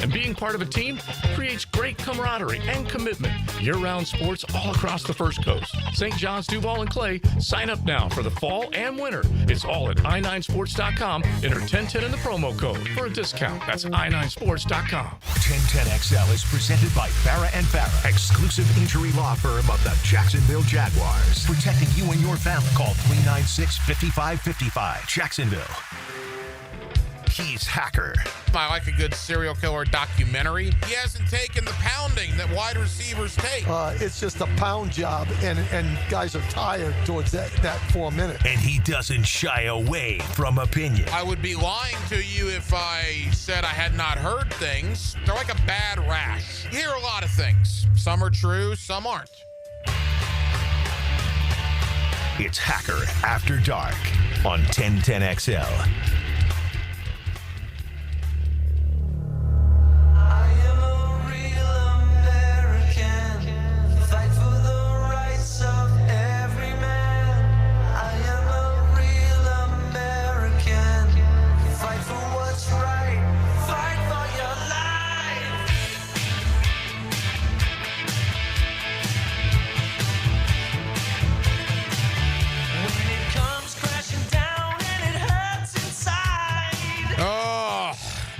And being part of a team creates great camaraderie and commitment. Year-round sports all across the First Coast. St. John's, Duval, and Clay, sign up now for the fall and winter. It's all at i9sports.com. Enter 1010 in the promo code for a discount. That's i9sports.com. 1010XL is presented by Farah and Farah, exclusive injury law firm of the Jacksonville Jaguars. Protecting you and your family. Call 396-5555. Jacksonville. He's Hacker. I like a good serial killer documentary. He hasn't taken the pounding that wide receivers take. It's just a pound job, and guys are tired towards that 4 minutes. And he doesn't shy away from opinion. I would be lying to you if I said I had not heard things. They're like a bad rash. You hear a lot of things. Some are true, some aren't. It's Hacker After Dark on 1010XL.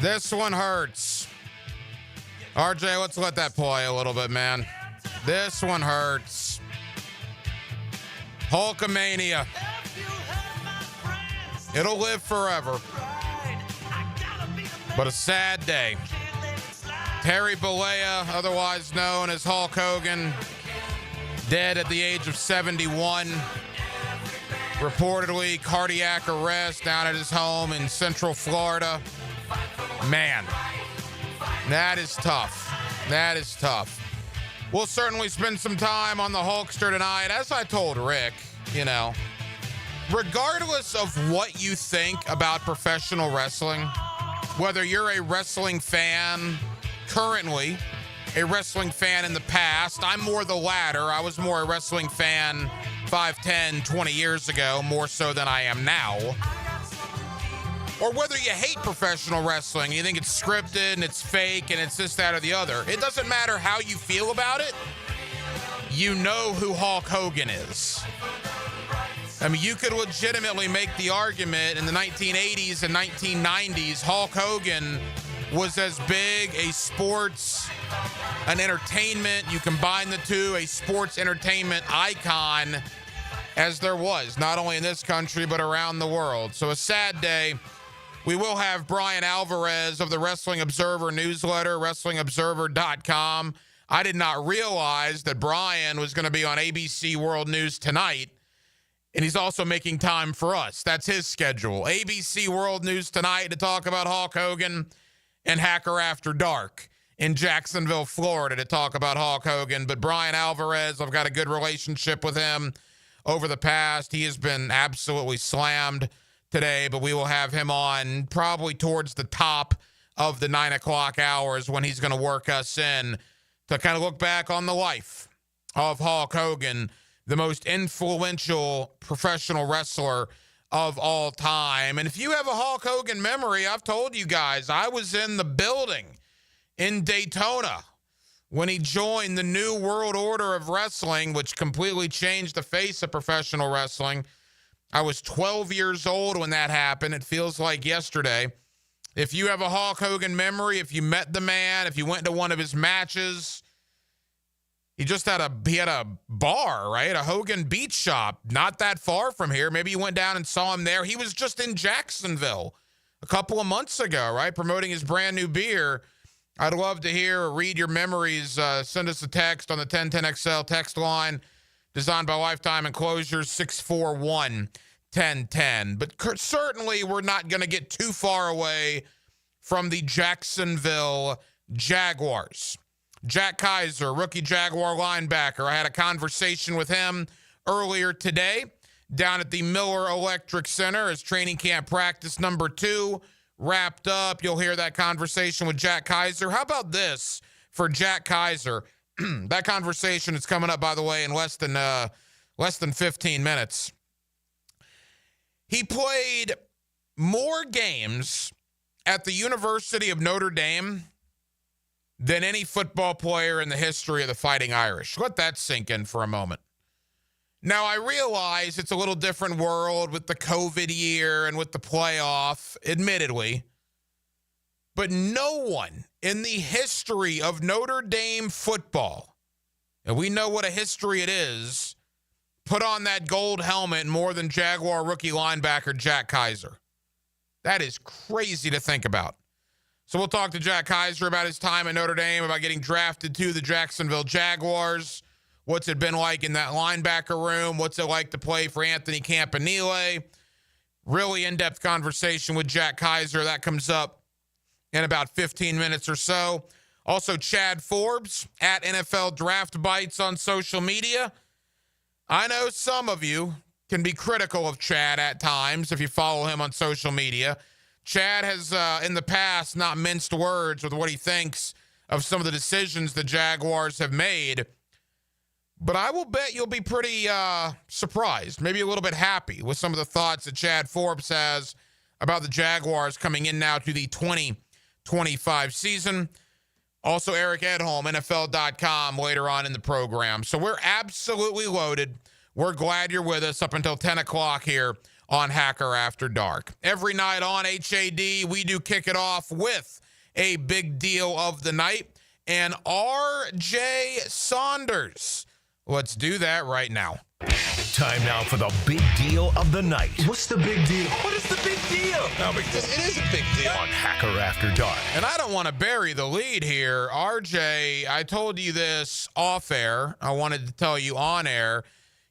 This one hurts. RJ, let's let that play a little bit, man. This one hurts. Hulkamania. It'll live forever. But a sad day. Terry Bollea, otherwise known as Hulk Hogan, dead at the age of 71. Reportedly cardiac arrest down at his home in Central Florida. Man, that is tough. That is tough. We'll certainly spend some time on the Hulkster tonight. As I told Rick, regardless of what you think about professional wrestling, whether you're a wrestling fan currently, a wrestling fan in the past, I'm more the latter. I was more a wrestling fan 5, 10, 20 years ago, more so than I am now. Or whether you hate professional wrestling, you think it's scripted and it's fake and it's this, that, or the other. It doesn't matter how you feel about it. You know who Hulk Hogan is. I mean, you could legitimately make the argument in the 1980s and 1990s, Hulk Hogan was as big a sports, an entertainment, you combine the two, a sports entertainment icon as there was, not only in this country, but around the world. So a sad day. We will have Brian Alvarez of the Wrestling Observer newsletter, WrestlingObserver.com. I did not realize that Brian was going to be on ABC World News tonight, and he's also making time for us. That's his schedule. ABC World News tonight to talk about Hulk Hogan, and Hacker After Dark in Jacksonville, Florida to talk about Hulk Hogan. But Brian Alvarez, I've got a good relationship with him over the past. He has been absolutely slammed today, but we will have him on probably towards the top of the 9 o'clock hours when he's going to work us in to kind of look back on the life of Hulk Hogan, the most influential professional wrestler of all time. And if you have a Hulk Hogan memory, I've told you guys, I was in the building in Daytona when he joined the New World Order of Wrestling, which completely changed the face of professional wrestling. I was 12 years old when that happened. It feels like yesterday. If you have a Hulk Hogan memory, if you met the man, if you went to one of his matches, he had a bar, right? A Hogan Beach Shop, not that far from here. Maybe you went down and saw him there. He was just in Jacksonville a couple of months ago, right? Promoting his brand new beer. I'd love to hear or read your memories. Send us a text on the 1010XL text line. Designed by Lifetime Enclosures, 641-1010. But certainly we're not going to get too far away from the Jacksonville Jaguars. Jack Kiser, rookie Jaguar linebacker. I had a conversation with him earlier today down at the Miller Electric Center as training camp practice number 2 wrapped up. You'll hear that conversation with Jack Kiser. How about this for Jack Kiser? That conversation is coming up, by the way, in less than 15 minutes. He played more games at the University of Notre Dame than any football player in the history of the Fighting Irish. Let that sink in for a moment. Now, I realize it's a little different world with the COVID year and with the playoff, admittedly. But no one in the history of Notre Dame football, and we know what a history it is, put on that gold helmet more than Jaguar rookie linebacker Jack Kiser. That is crazy to think about. So we'll talk to Jack Kiser about his time at Notre Dame, about getting drafted to the Jacksonville Jaguars. What's it been like in that linebacker room? What's it like to play for Anthony Campanile? Really in-depth conversation with Jack Kiser. That comes up in about 15 minutes or so. Also, Chad Forbes at NFL Draft Bites on social media. I know some of you can be critical of Chad at times if you follow him on social media. Chad has, in the past, not minced words with what he thinks of some of the decisions the Jaguars have made. But I will bet you'll be pretty surprised, maybe a little bit happy with some of the thoughts that Chad Forbes has about the Jaguars coming in now to the 2025 season. Also, Eric Edholm, NFL.com, later on in the program. So we're absolutely loaded. We're glad you're with us up until 10 o'clock here on Hacker After Dark. Every night on HAD, we do kick it off with a big deal of the night. And R.J. Saunders. Let's do that right now. Time now for the big deal of the night. What's the big deal? What is the big deal? No, because it is a big deal. On Hacker After Dark. And I don't want to bury the lead here. RJ, I told you this off air. I wanted to tell you on air.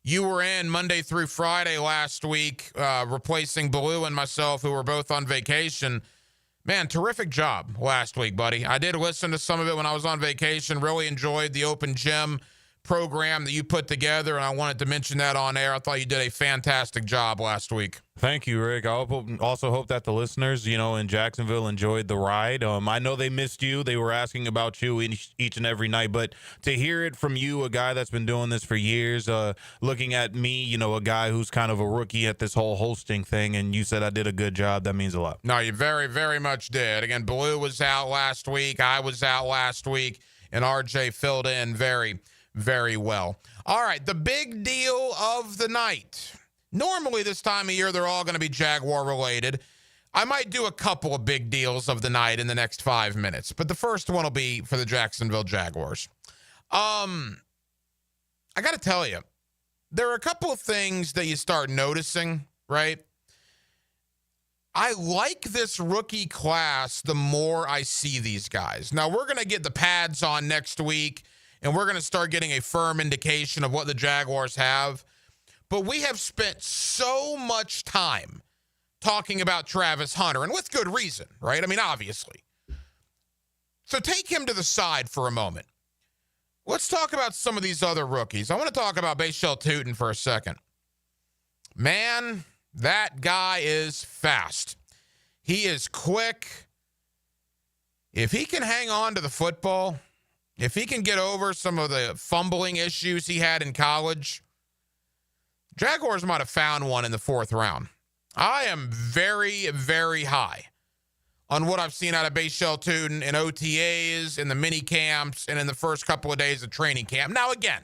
You were in Monday through Friday last week, replacing Baloo and myself, who were both on vacation. Man, terrific job last week, buddy. I did listen to some of it when I was on vacation. Really enjoyed the open gym program that you put together, and I wanted to mention that on air. I thought you did a fantastic job last week. Thank you, Rick. I also hope that the listeners, in Jacksonville enjoyed the ride. I know they missed you. They were asking about you each and every night, but to hear it from you, a guy that's been doing this for years, looking at me, a guy who's kind of a rookie at this whole hosting thing, and you said I did a good job, that means a lot. No, you very, very much did. Again, Baloo was out last week. I was out last week, and RJ filled in very, very well. All right, the big deal of the night. Normally this time of year, they're all going to be Jaguar related. I might do a couple of big deals of the night in the next 5 minutes, but the first one will be for the Jacksonville Jaguars. I got to tell you, there are a couple of things that you start noticing, right? I like this rookie class the more I see these guys. Now, we're going to get the pads on next week, and we're going to start getting a firm indication of what the Jaguars have. But we have spent so much time talking about Travis Hunter, and with good reason, right? I mean, obviously. So take him to the side for a moment. Let's talk about some of these other rookies. I want to talk about Bashal Tootin for a second. Man, that guy is fast. He is quick. If he can hang on to the football, if he can get over some of the fumbling issues he had in college, Jaguars might have found one in the fourth round. I am very, very high on what I've seen out of Bashal Tootin in OTAs, in the mini camps, and in the first couple of days of training camp. Now, again,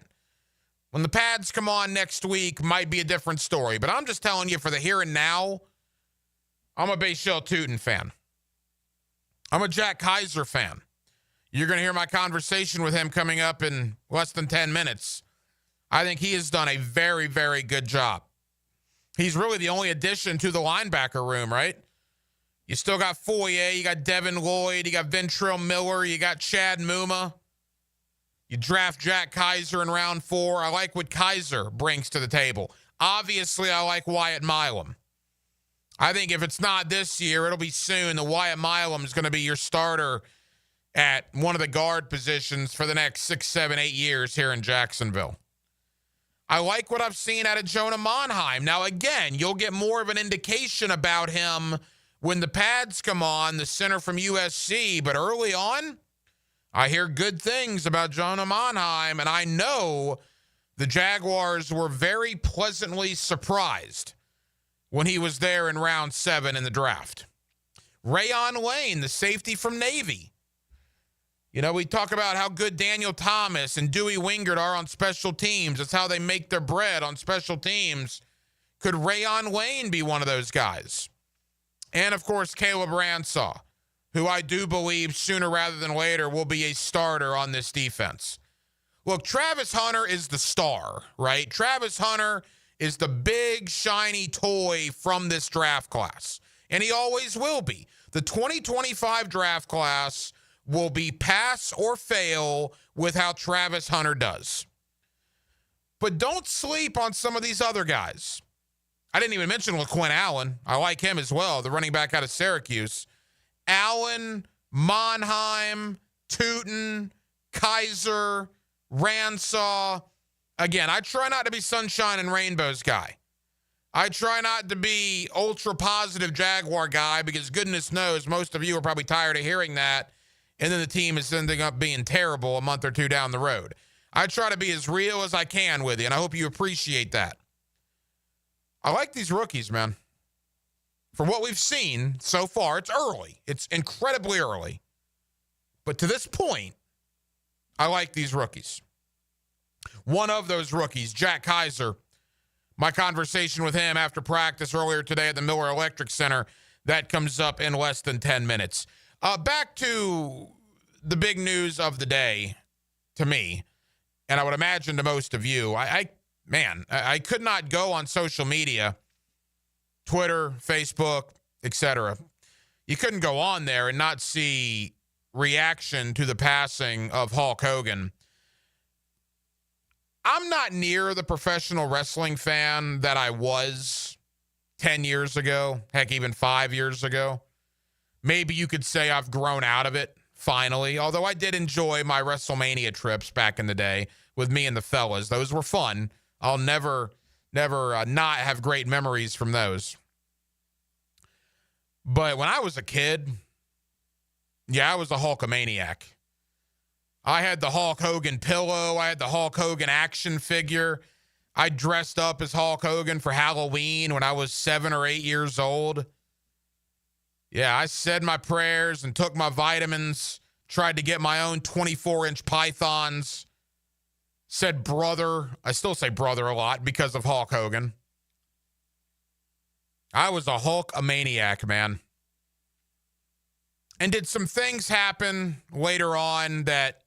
when the pads come on next week, might be a different story. But I'm just telling you, for the here and now, I'm a Bashal Tootin fan. I'm a Jack Kiser fan. You're going to hear my conversation with him coming up in less than 10 minutes. I think he has done a very, very good job. He's really the only addition to the linebacker room, right? You still got Foyer, you got Devin Lloyd, you got Ventrell Miller, you got Chad Muma. You draft Jack Kiser in round 4. I like what Kiser brings to the table. Obviously, I like Wyatt Milam. I think if it's not this year, it'll be soon. The Wyatt Milam is going to be your starter at one of the guard positions for the next 6, 7, 8 years here in Jacksonville. I like what I've seen out of Jonah Monheim. Now, again, you'll get more of an indication about him when the pads come on, the center from USC. But early on, I hear good things about Jonah Monheim, and I know the Jaguars were very pleasantly surprised when he was there in round 7 in the draft. Rayon Lane, the safety from Navy. You know, we talk about how good Daniel Thomas and Dewey Wingert are on special teams. It's how they make their bread on special teams. Could Rayon Wayne be one of those guys? And, of course, Caleb Ransaw, who I do believe sooner rather than later will be a starter on this defense. Look, Travis Hunter is the star, right? Travis Hunter is the big, shiny toy from this draft class, and he always will be. The 2025 draft class will be pass or fail with how Travis Hunter does. But don't sleep on some of these other guys. I didn't even mention LaQuinn Allen. I like him as well, the running back out of Syracuse. Allen, Monheim, Tootin, Kiser, Ransaw. Again, I try not to be sunshine and rainbows guy. I try not to be ultra positive Jaguar guy because goodness knows most of you are probably tired of hearing that, and then the team is ending up being terrible a month or two down the road. I try to be as real as I can with you, and I hope you appreciate that. I like these rookies, man. For what we've seen so far, it's early. It's incredibly early. But to this point, I like these rookies. One of those rookies, Jack Kiser, my conversation with him after practice earlier today at the Miller Electric Center, that comes up in less than 10 minutes. Back to the big news of the day to me, and I would imagine to most of you. I could not go on social media, Twitter, Facebook, etc. You couldn't go on there and not see reaction to the passing of Hulk Hogan. I'm not near the professional wrestling fan that I was 10 years ago, heck, even 5 years ago. Maybe you could say I've grown out of it, finally, although I did enjoy my WrestleMania trips back in the day with me and the fellas. Those were fun. I'll never not have great memories from those. But when I was a kid, yeah, I was a Hulkamaniac. I had the Hulk Hogan pillow. I had the Hulk Hogan action figure. I dressed up as Hulk Hogan for Halloween when I was 7 or 8 years old. Yeah, I said my prayers and took my vitamins, tried to get my own 24-inch pythons, said brother. I still say brother a lot because of Hulk Hogan. I was a Hulkamaniac, man. And did some things happen later on that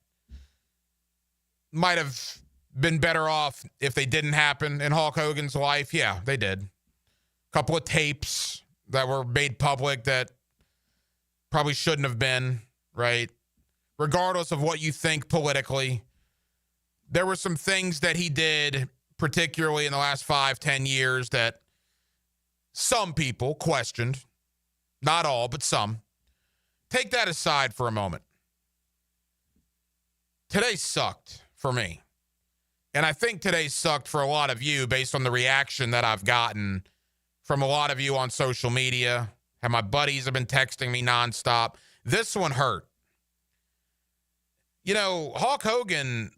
might have been better off if they didn't happen in Hulk Hogan's life? Yeah, they did. A couple of tapes that were made public that probably shouldn't have been, right? Regardless of what you think politically, there were some things that he did, particularly in the last 5-10 years, that some people questioned. Not all, but some. Take that aside for a moment. Today sucked for me. And I think today sucked for a lot of you based on the reaction that I've gotten from a lot of you on social media. And my buddies have been texting me nonstop. This one hurt. You know, Hulk Hogan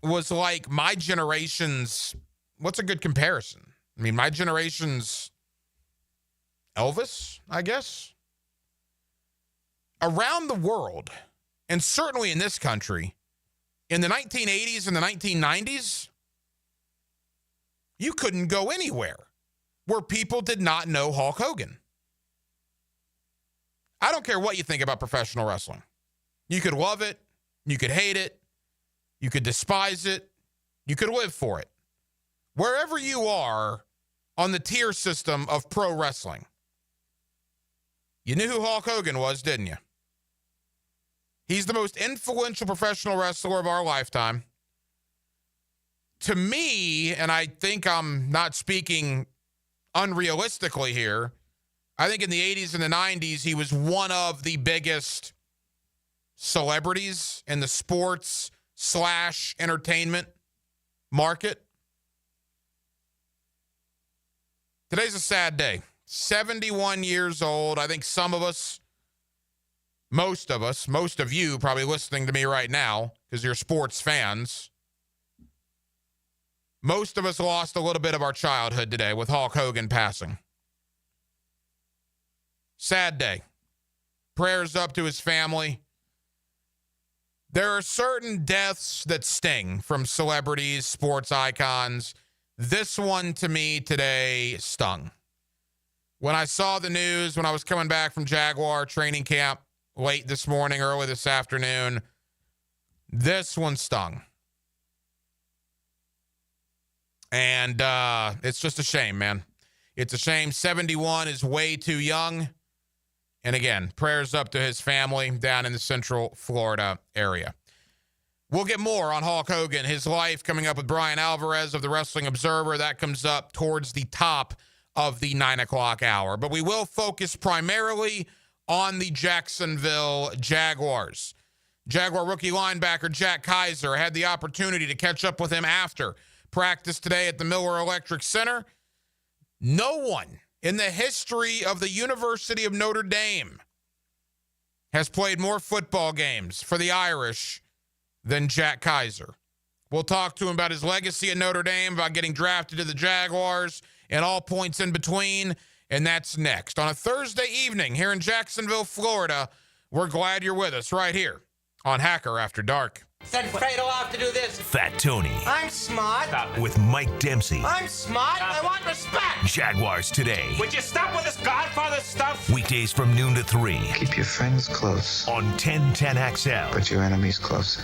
was like my generation's, what's a good comparison? I mean, my generation's Elvis, I guess. Around the world, and certainly in this country, in the 1980s and the 1990s, you couldn't go anywhere where people did not know Hulk Hogan. I don't care what you think about professional wrestling. You could love it. You could hate it. You could despise it. You could live for it. Wherever you are on the tier system of pro wrestling, you knew who Hulk Hogan was, didn't you? He's the most influential professional wrestler of our lifetime. To me, and I think I'm not speaking unrealistically here, I think in the 80s and the 90s, he was one of the biggest celebrities in the sports/entertainment market. Today's a sad day. 71 years old. I think some of us, most of you probably listening to me right now because you're sports fans. Most of us lost a little bit of our childhood today with Hulk Hogan passing. Sad day. Prayers up to his family. There are certain deaths that sting from celebrities, sports icons. This one to me today stung. When I saw the news, when I was coming back from Jaguar training camp late this morning, early this afternoon, this one stung. And it's just a shame, man. It's a shame. 71 is way too young. And again, prayers up to his family down in the Central Florida area. We'll get more on Hulk Hogan, his life, coming up with Brian Alvarez of the Wrestling Observer. That comes up towards the top of the 9 o'clock hour. But we will focus primarily on the Jacksonville Jaguars. Jaguar rookie linebacker Jack Kiser. I had the opportunity to catch up with him after practice today at the Miller Electric Center. No one in the history of the University of Notre Dame has played more football games for the Irish than Jack Kiser. We'll talk to him about his legacy at Notre Dame, about getting drafted to the Jaguars, and all points in between, and that's next. On a Thursday evening here in Jacksonville, Florida, we're glad you're with us right here on Hacker After Dark. Said Fredo will have to do this. Fat Tony I'm smart. with Mike Dempsey. I'm smart. I want respect. Jaguars Today. Would you stop with this Godfather stuff? Weekdays from noon to 3 Keep your friends close, on 1010XL. but your enemies closer.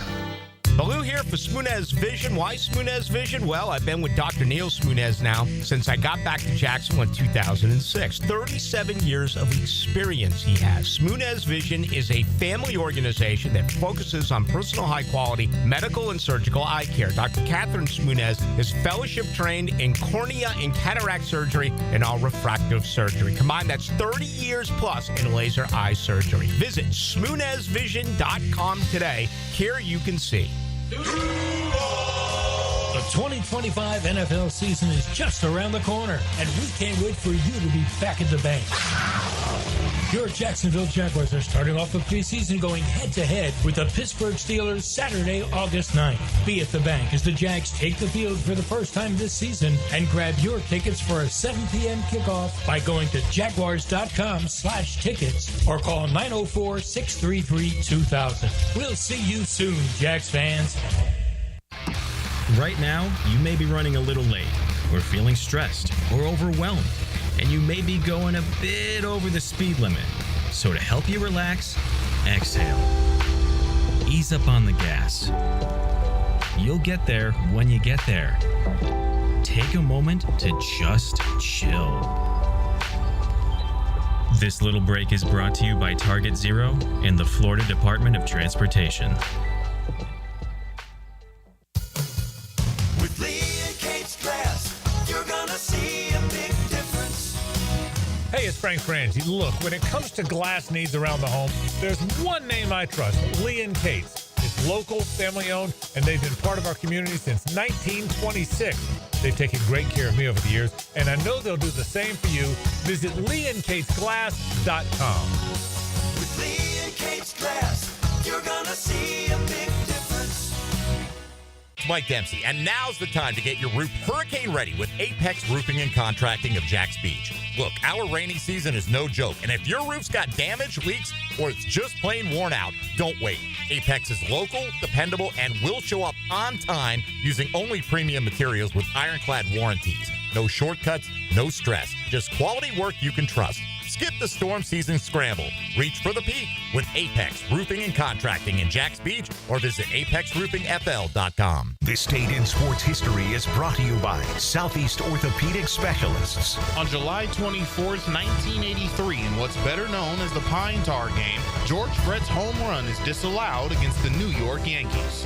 Baloo here for Smunez Vision. Why Smunez Vision? Well, I've been with Dr. Neil Smunez now since I got back to Jacksonville in 2006. 37 years of experience he has. Smunez Vision is a family organization that focuses on personal high-quality medical and surgical eye care. Dr. Catherine Smunez is fellowship trained in cornea and cataract surgery and all refractive surgery. Combined, that's 30 years plus in laser eye surgery. Visit SmunezVision.com today. Here you can see. The 2025 NFL season is just around the corner, and we can't wait for you to be back at the bank. Your Jacksonville Jaguars are starting off the preseason going head-to-head with the Pittsburgh Steelers Saturday, August 9th. Be at the bank as the Jags take the field for the first time this season, and grab your tickets for a 7 p.m. kickoff by going to jaguars.com/tickets or call 904-633-2000. We'll see you soon, Jags fans. Right now, you may be running a little late, or feeling stressed, or overwhelmed, and you may be going a bit over the speed limit. So to help you relax, exhale. Ease up on the gas. You'll get there when you get there. Take a moment to just chill. This little break is brought to you by Target Zero and the Florida Department of Transportation. With Lee and Kate's glass, you're gonna see a big difference. Hey, it's Frank Frangie. Look, when it comes to glass needs around the home, there's one name I trust, Lee and Kate's. It's local, family-owned, and they've been part of our community since 1926. They've taken great care of me over the years, and I know they'll do the same for you. Visit LeeandKatesGlass.com. With Lee and Kate's glass, you're gonna see a big difference. Mike Dempsey, and now's the time to get your roof hurricane ready with Apex Roofing and Contracting of Jax Beach. Look, our rainy season is no joke, and if your roof's got damage, leaks, or it's just plain worn out, don't wait. Apex is local, dependable, and will show up on time using only premium materials with ironclad warranties. No shortcuts, no stress, just quality work you can trust. Skip the storm season scramble. Reach for the peak with Apex Roofing and Contracting in Jax Beach or visit apexroofingfl.com. This date in sports history is brought to you by Southeast Orthopedic Specialists. On July 24th, 1983, in what's better known as the Pine Tar game, George Brett's home run is disallowed against the New York Yankees.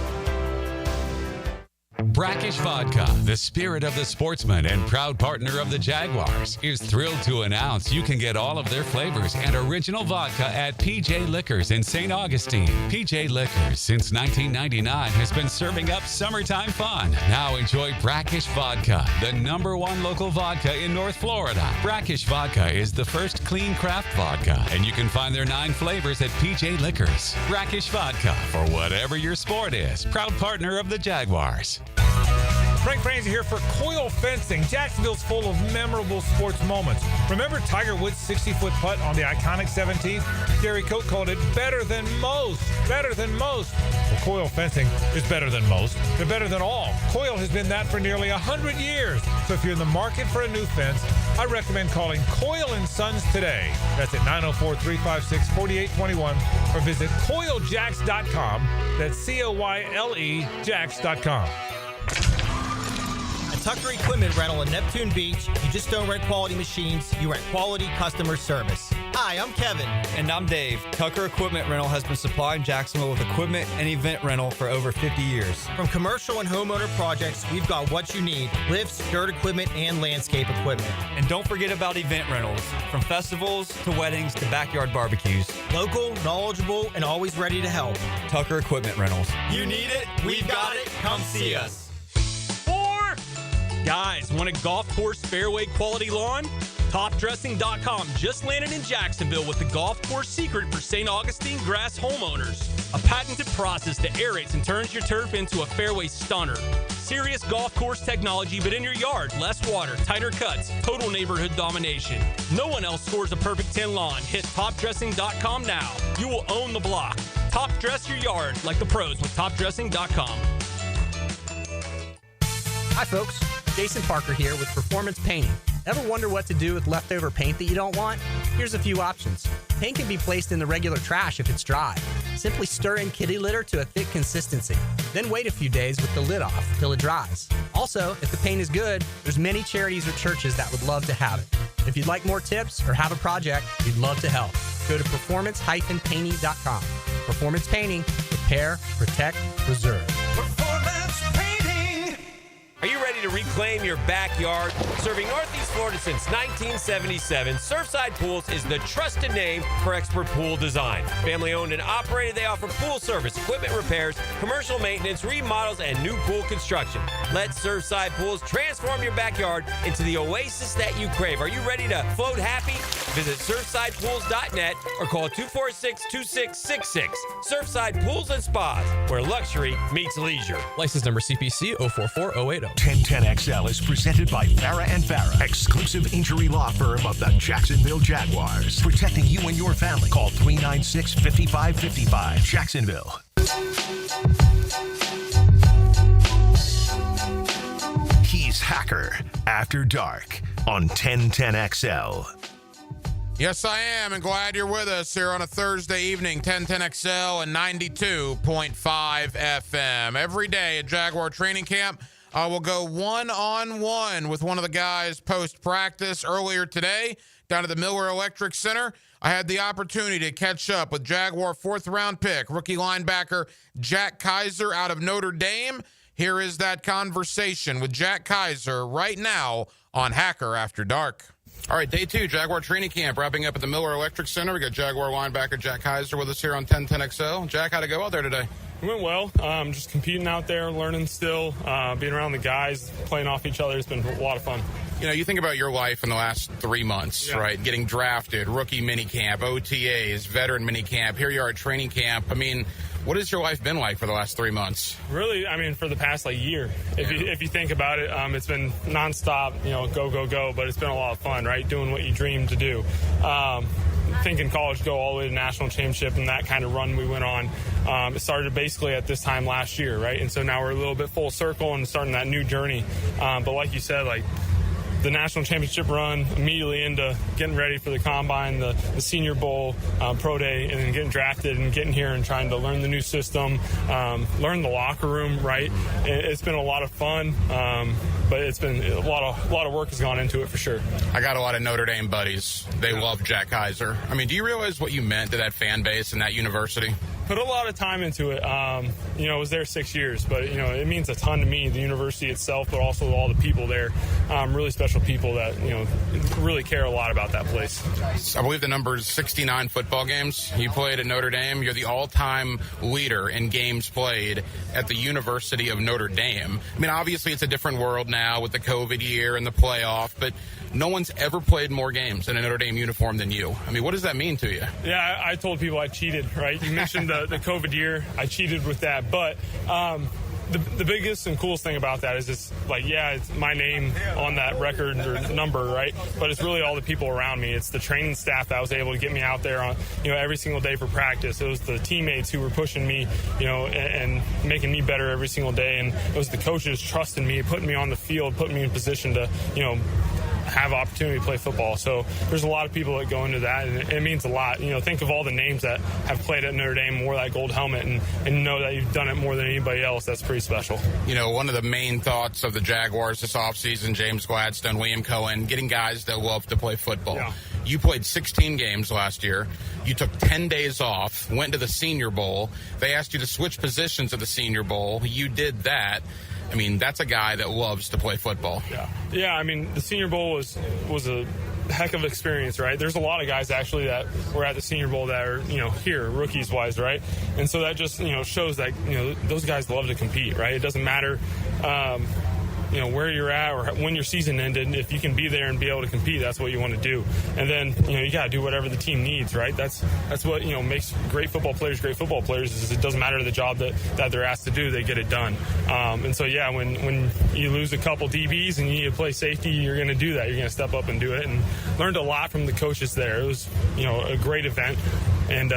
Brackish Vodka, the spirit of the sportsman and proud partner of the Jaguars, is thrilled to announce you can get all of their flavors and original vodka at PJ Liquors in St. Augustine. PJ Liquors, since 1999, has been serving up summertime fun. Now enjoy Brackish Vodka, the #1 local vodka in North Florida. Brackish Vodka is the first clean craft vodka, and you can find their 9 flavors at PJ Liquors. Brackish Vodka, for whatever your sport is, proud partner of the Jaguars. Frank Franzi here for Coil Fencing. Jacksonville's full of memorable sports moments. Remember Tiger Woods' 60-foot putt on the iconic 17th? Gary Coate called it better than most. Better than most. Well, Coil Fencing is better than most. They're better than all. Coil has been that for nearly 100 years. So if you're in the market for a new fence, I recommend calling Coil & Sons today. That's at 904-356-4821 or visit coiljacks.com. That's COYLE Jacks.com. At Tucker Equipment Rental in Neptune Beach, you just don't rent quality machines, you rent quality customer service. Hi, I'm Kevin. And I'm Dave. Tucker Equipment Rental has been supplying Jacksonville with equipment and event rental for over 50 years. From commercial and homeowner projects, we've got what you need: lifts, dirt equipment, and landscape equipment. And don't forget about event rentals, from festivals to weddings to backyard barbecues. Local, knowledgeable, and always ready to help. Tucker Equipment Rentals. You need it, we've got it, come see us. Guys, want a golf course fairway quality lawn? TopDressing.com just landed in Jacksonville with the golf course secret for St. Augustine grass homeowners. A patented process that aerates and turns your turf into a fairway stunner. Serious golf course technology, but in your yard. Less water, tighter cuts, total neighborhood domination. No one else scores a perfect 10 lawn. Hit TopDressing.com now. You will own the block. Top dress your yard like the pros with TopDressing.com. Hi, folks. Jason Parker here with Performance Painting. Ever wonder what to do with leftover paint that you don't want? Here's a few options. Paint can be placed in the regular trash if it's dry. Simply stir in kitty litter to a thick consistency. Then wait a few days with the lid off till it dries. Also, if the paint is good, there's many charities or churches that would love to have it. If you'd like more tips or have a project, we'd love to help. Go to performance-painting.com. Performance Painting. Repair, protect, preserve. Performance Painting. Are you ready to reclaim your backyard? Serving Northeast Florida since 1977, Surfside Pools is the trusted name for expert pool design. Family owned and operated, they offer pool service, equipment repairs, commercial maintenance, remodels, and new pool construction. Let Surfside Pools transform your backyard into the oasis that you crave. Are you ready to float happy? Visit surfsidepools.net or call 246-2666. Surfside Pools and Spas, where luxury meets leisure. License number CPC 044080. 1010XL is presented by Farah and Farah, exclusive injury law firm of the Jacksonville Jaguars. Protecting you and your family. Call 396-5555. Jacksonville. He's Hacker After Dark on 1010XL. Yes, I am, and glad you're with us here on a Thursday evening, 1010XL and 92.5 FM. Every day at Jaguar training camp, I will go one-on-one with one of the guys post-practice. Earlier today, down at the Miller Electric Center, I had the opportunity to catch up with Jaguar fourth-round pick, rookie linebacker Jack Kiser out of Notre Dame. Here is that conversation with Jack Kiser right now on Hacker After Dark. All right, day two, Jaguar training camp, wrapping up at the Miller Electric Center. We got Jaguar linebacker Jack Kiser with us here on 1010XL. Jack, how'd it go out there today? It went well. Just competing out there, learning still, being around the guys, playing off each other. It's been a lot of fun. You know, you think about your life in the last 3 months, right? Getting drafted, rookie minicamp, OTAs, veteran minicamp. Here you are at training camp. I mean, what has your life been like for the last 3 months? Really, I mean, for the past year, if you think about it, it's been nonstop, go, go, go, but it's been a lot of fun, right? Doing what you dream to do. Thinking college go all the way to national championship and that kind of run we went on. It started basically at this time last year, right? And so now we're a little bit full circle and starting that new journey. But like you said, the national championship run, immediately into getting ready for the combine, the Senior Bowl, pro day, and then getting drafted and getting here and trying to learn the new system, learn the locker room, right? It's been a lot of fun, but it's been a lot of work has gone into it for sure. I got a lot of Notre Dame buddies. They love Jack Kiser. I mean, do you realize what you meant to that fan base and that university? Put a lot of time into it. I was there 6 years, but, it means a ton to me, the university itself, but also all the people there. Really special people that, really care a lot about that place. I believe the number is 69 football games you played at Notre Dame. You're the all-time leader in games played at the University of Notre Dame. I mean, obviously it's a different world now with the COVID year and the playoff, but no one's ever played more games in a Notre Dame uniform than you. I mean, what does that mean to you? Yeah, I told people I cheated, right? You mentioned the COVID year. I cheated with that. But the biggest and coolest thing about that is it's like, yeah, it's my name on that record or number, right? But it's really all the people around me. It's the training staff that was able to get me out there on, every single day for practice. It was the teammates who were pushing me, and making me better every single day. And it was the coaches trusting me, putting me on the field, putting me in position to, have opportunity to play football. So there's a lot of people that go into that, and it means a lot. Think of all the names that have played at Notre Dame, wore that gold helmet, and know that you've done it more than anybody else. That's pretty special. One of the main thoughts of the Jaguars this offseason, James Gladstone, William Cohen, getting guys that love to play football. Yeah. You played 16 games last year. You took 10 days off, went to the Senior Bowl. They asked you to switch positions at the Senior Bowl. You did that. I mean, that's a guy that loves to play football. Yeah. I mean, the Senior Bowl was a heck of an experience, right? There's a lot of guys actually that were at the Senior Bowl that are, here, rookies wise, right? And so that just, shows that, those guys love to compete, right? It doesn't matter, where you're at or when your season ended. If you can be there and be able to compete, that's what you want to do. And then, you got to do whatever the team needs, right? That's what, makes great football players is it doesn't matter the job that they're asked to do, they get it done. And so, yeah, when you lose a couple DBs and you need to play safety, you're going to do that. You're going to step up and do it, and learned a lot from the coaches there. It was, a great event. And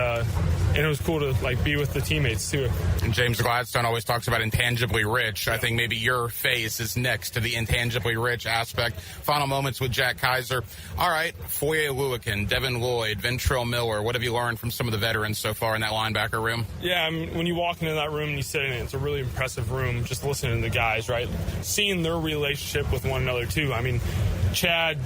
it was cool to be with the teammates too. And James Gladstone always talks about intangibly rich. I think maybe your face is next to the intangibly rich aspect. Final moments with Jack Kiser. All right, Foye Oluokun, Devin Lloyd, Ventrell Miller. What have you learned from some of the veterans so far in that linebacker room? Yeah, when you walk into that room and you sit in it, it's a really impressive room. Just listening to the guys, right? Seeing their relationship with one another too. I mean, Chad,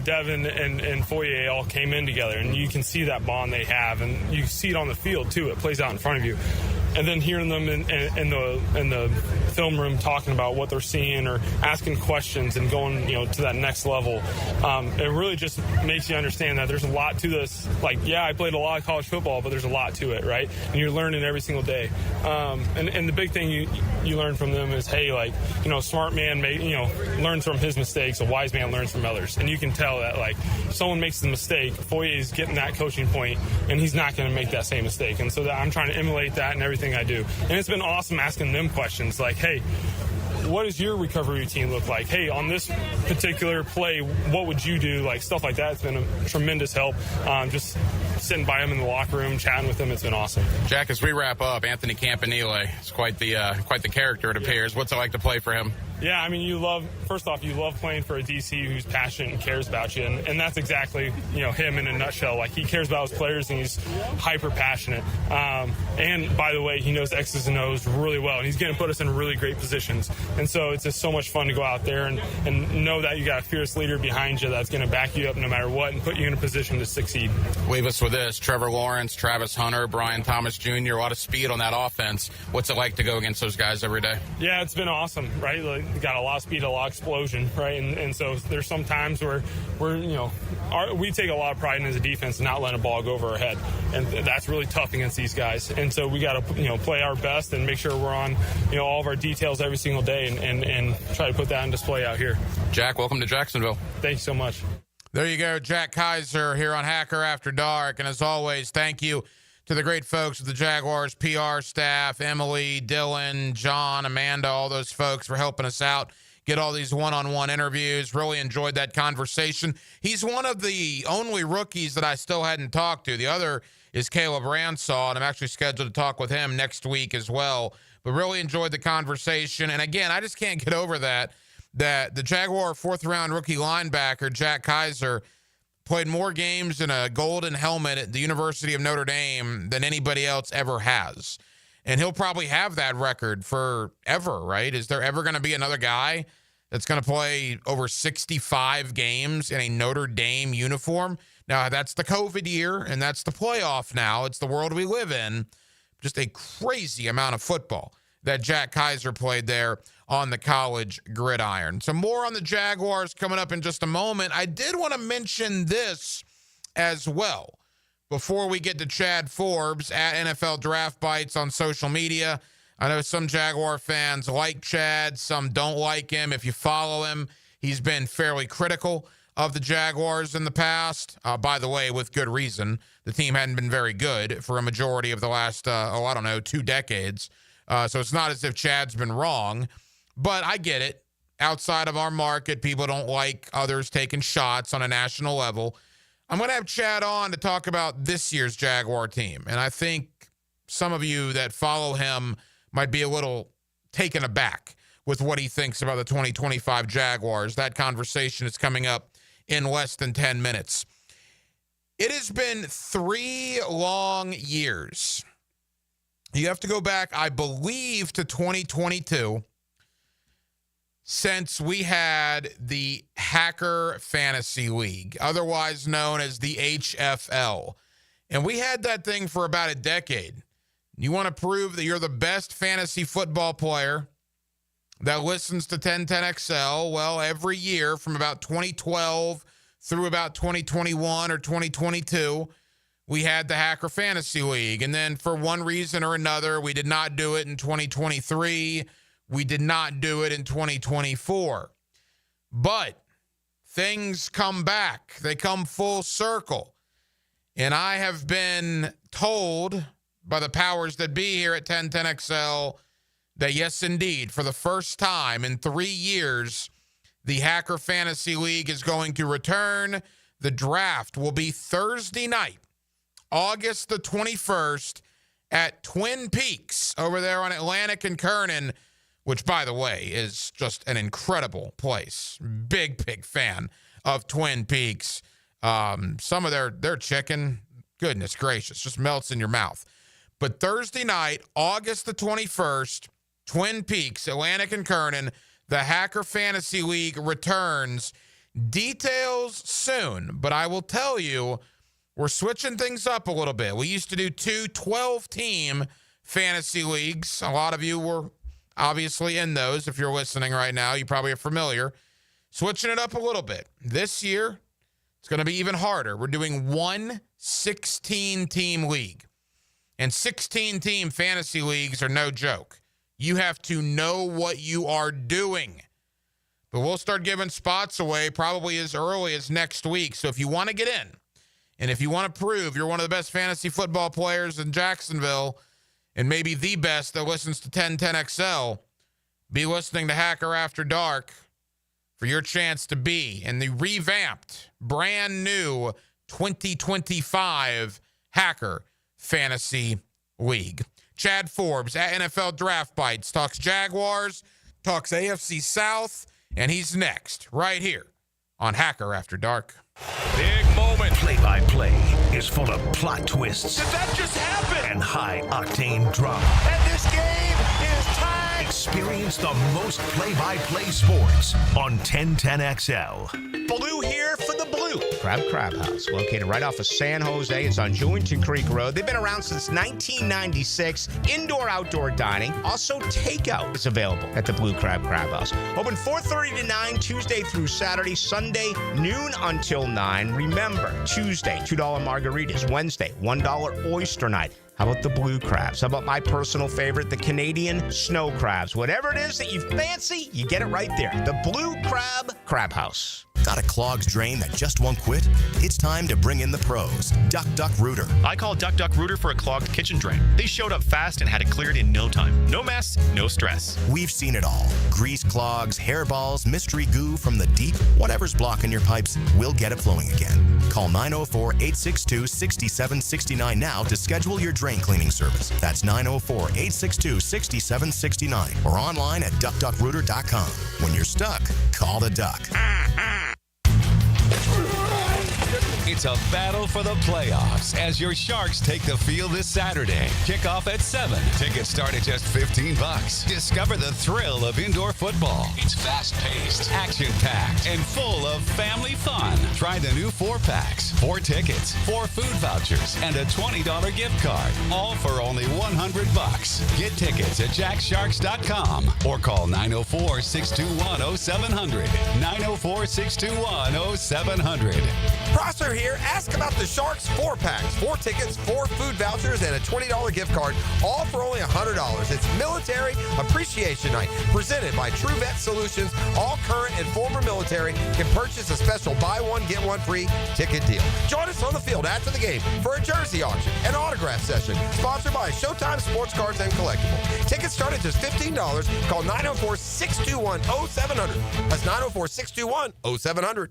Devin, and Foye all came in together, and you can see that bond they have, and you see it on the field too. It plays out in front of you. And then hearing them in the film room talking about what they're seeing or asking questions and going to that next level, it really just makes you understand that there's a lot to this. I played a lot of college football, but there's a lot to it, right? And you're learning every single day. And the big thing you learn from them is, hey, smart man learns from his mistakes. A wise man learns from others. And you can tell that if someone makes the mistake, Foye is getting that coaching point, and he's not going to make that same mistake. And so I'm trying to emulate that in everything I do. And it's been awesome asking them questions like, hey, what does your recovery routine look like? Hey, on this particular play, what would you do? Stuff like that. It's been a tremendous help. Just sitting by him in the locker room, chatting with him. It's been awesome. Jack, as we wrap up, Anthony Campanile is quite the character, it appears. What's it like to play for him? Yeah, I mean, you love playing for a DC who's passionate and cares about you, and that's exactly him in a nutshell. He cares about his players, and he's hyper passionate. And by the way, he knows X's and O's really well, and he's going to put us in really great positions. And so it's just so much fun to go out there and know that you got a fierce leader behind you that's going to back you up no matter what and put you in a position to succeed. Leave us with this: Trevor Lawrence, Travis Hunter, Brian Thomas Jr. A lot of speed on that offense. What's it like to go against those guys every day? Yeah, it's been awesome, right? Got a lot of speed, a lot of explosion, right? And so there's some times where we take a lot of pride in as a defense and not letting a ball go over our head, and that's really tough against these guys. And so we got to play our best and make sure we're on all of our details every single day and try to put that on display out here. Jack, welcome to Jacksonville. Thank you so much. There you go, Jack Kiser here on Hacker After Dark, and as always, thank you to the great folks of the Jaguars PR staff, Emily, Dylan, John, Amanda, all those folks for helping us out, get all these one-on-one interviews. Really enjoyed that conversation. He's one of the only rookies that I still hadn't talked to. The other is Caleb Ransaw, and I'm actually scheduled to talk with him next week as well. But really enjoyed the conversation. And again, I just can't get over that the Jaguar fourth-round rookie linebacker, Jack Kiser, played more games in a golden helmet at the University of Notre Dame than anybody else ever has. And he'll probably have that record forever, right? Is there ever going to be another guy that's going to play over 65 games in a Notre Dame uniform? Now, that's the COVID year, and that's the playoff now. It's the world we live in. Just a crazy amount of football that Jack Kiser played there on the college gridiron. So more on the Jaguars coming up in just a moment. I did want to mention this as well before we get to Chad Forbes at NFL Draft Bites on social media. I know some Jaguar fans like Chad, some don't like him. If you follow him, he's been fairly critical of the Jaguars in the past. By the way, with good reason. The team hadn't been very good for a majority of the last, 2 decades. So it's not as if Chad's been wrong, but I get it. Outside of our market, people don't like others taking shots on a national level. I'm going to have Chad on to talk about this year's Jaguar team. And I think some of you that follow him might be a little taken aback with what he thinks about the 2025 Jaguars. That conversation is coming up in less than 10 minutes. It has been 3 long years. You have to go back, I believe, to 2022 since we had the Hacker Fantasy League, otherwise known as the HFL. And we had that thing for about a decade. You want to prove that you're the best fantasy football player that listens to 1010XL? Well, every year from about 2012 through about 2021 or 2022, we had the Hacker Fantasy League. And then for one reason or another, we did not do it in 2023. We did not do it in 2024. But things come back. They come full circle. And I have been told by the powers that be here at 1010XL that yes, indeed, for the first time in 3 years, the Hacker Fantasy League is going to return. The draft will be Thursday night, August the 21st at Twin Peaks over there on Atlantic and Kernan, which, by the way, is just an incredible place. Big fan of Twin Peaks. Some of their chicken, goodness gracious, just melts in your mouth. But Thursday night, August the 21st, Twin Peaks, Atlantic and Kernan, the Hacker Fantasy League returns. Details soon, but I will tell you, we're switching things up a little bit. We used to do 2 12-team fantasy leagues. A lot of you were obviously in those. If you're listening right now, you probably are familiar. Switching it up a little bit. This year, it's going to be even harder. We're doing 1 16-team league. And 16-team fantasy leagues are no joke. You have to know what you are doing. But we'll start giving spots away probably as early as next week. So if you want to get in, and if you want to prove you're one of the best fantasy football players in Jacksonville, and maybe the best that listens to 1010XL, be listening to Hacker After Dark for your chance to be in the revamped, brand new 2025 Hacker Fantasy League. Chad Forbes at NFL Draft Bites talks Jaguars, talks AFC South, and he's next right here on Hacker After Dark. Big moment. Play-by-play is full of plot twists. Did that just happen? And high-octane drama. And this game is tied. Experience the most play-by-play sports on 1010XL. Blue here for the Blue Crab House, located right off of San Jose. It's on Jewington Creek Road. They've been around since 1996. Indoor-outdoor dining. Also, takeout is available at the Blue Crab House. Open 4:30 to 9, Tuesday through Saturday. Sunday, noon until 9. Remember, Tuesday, $2 margaritas. Wednesday, $1 oyster night. How about the blue crabs? How about my personal favorite, the Canadian snow crabs? Whatever it is that you fancy, you get it right there. The Blue Crab House. Got a clogged drain that just won't quit? It's time to bring in the pros. Duck Duck Rooter. I called Duck Duck Rooter for a clogged kitchen drain. They showed up fast and had it cleared in no time. No mess, no stress. We've seen it all. Grease clogs, hairballs, mystery goo from the deep. Whatever's blocking your pipes, we'll get it flowing again. Call 904-862-6769 now to schedule your drain cleaning service. That's 904-862-6769 or online at duckduckrooter.com. When you're stuck, call the duck. It's a battle for the playoffs as your Sharks take the field this Saturday. Kickoff at 7. Tickets start at just $15. Discover the thrill of indoor football. It's fast-paced, action-packed, and full of family fun. Try the new 4-packs, 4 tickets, 4 food vouchers, and a $20 gift card. All for only $100. Get tickets at jacksharks.com or call 904-621-0700. 904-621-0700. Prosser here, ask about the Sharks 4-packs. 4 tickets, 4 food vouchers, and a $20 gift card, all for only $100. It's Military Appreciation Night, presented by True Vet Solutions. All current and former military can purchase a special buy one, get one free ticket deal. Join us on the field after the game for a jersey auction and autograph session, sponsored by Showtime Sports Cards and Collectible. Tickets start at just $15. Call 904-621-0700. That's 904-621-0700.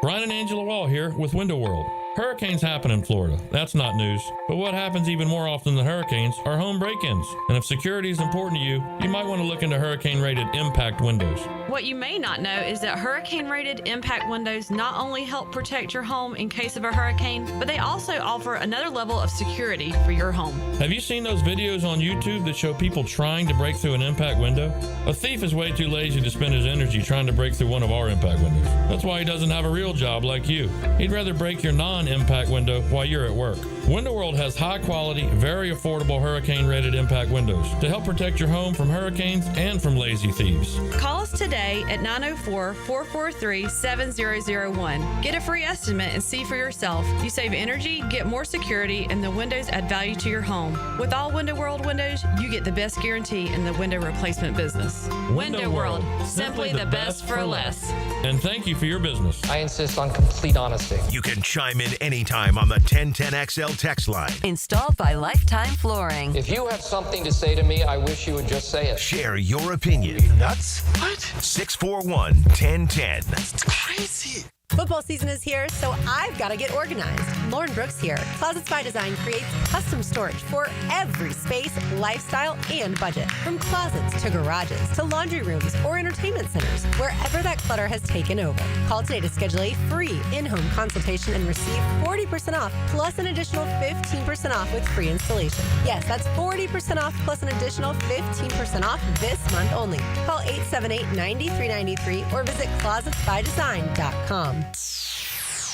Brian and Angela Wall here with Window World. Hurricanes happen in Florida. That's not news. But what happens even more often than hurricanes are home break-ins. And if security is important to you, you might want to look into hurricane-rated impact windows. What you may not know is that hurricane-rated impact windows not only help protect your home in case of a hurricane, but they also offer another level of security for your home. Have you seen those videos on YouTube that show people trying to break through an impact window? A thief is way too lazy to spend his energy trying to break through one of our impact windows. That's why he doesn't have a real job like you. He'd rather break your non-impact window while you're at work. Window World has high-quality, very affordable hurricane-rated impact windows to help protect your home from hurricanes and from lazy thieves. Call us today at 904-443-7001. Get a free estimate and see for yourself. You save energy, get more security, and the windows add value to your home. With all Window World windows, you get the best guarantee in the window replacement business. Window World, simply the best for less. And thank you for your business. I insist on complete honesty. You can chime in anytime on the 1010XL text line. Installed by Lifetime Flooring. If you have something to say to me, I wish you would just say it. Share your opinion. Nuts? What? 641-1010. That's crazy. Football season is here, so I've got to get organized. Lauren Brooks here. Closets by Design creates custom storage for every space, lifestyle, and budget. From closets to garages to laundry rooms or entertainment centers, wherever that clutter has taken over. Call today to schedule a free in-home consultation and receive 40% off plus an additional 15% off with free installation. Yes, that's 40% off plus an additional 15% off this month only. Call 878-9393 or visit closetsbydesign.com.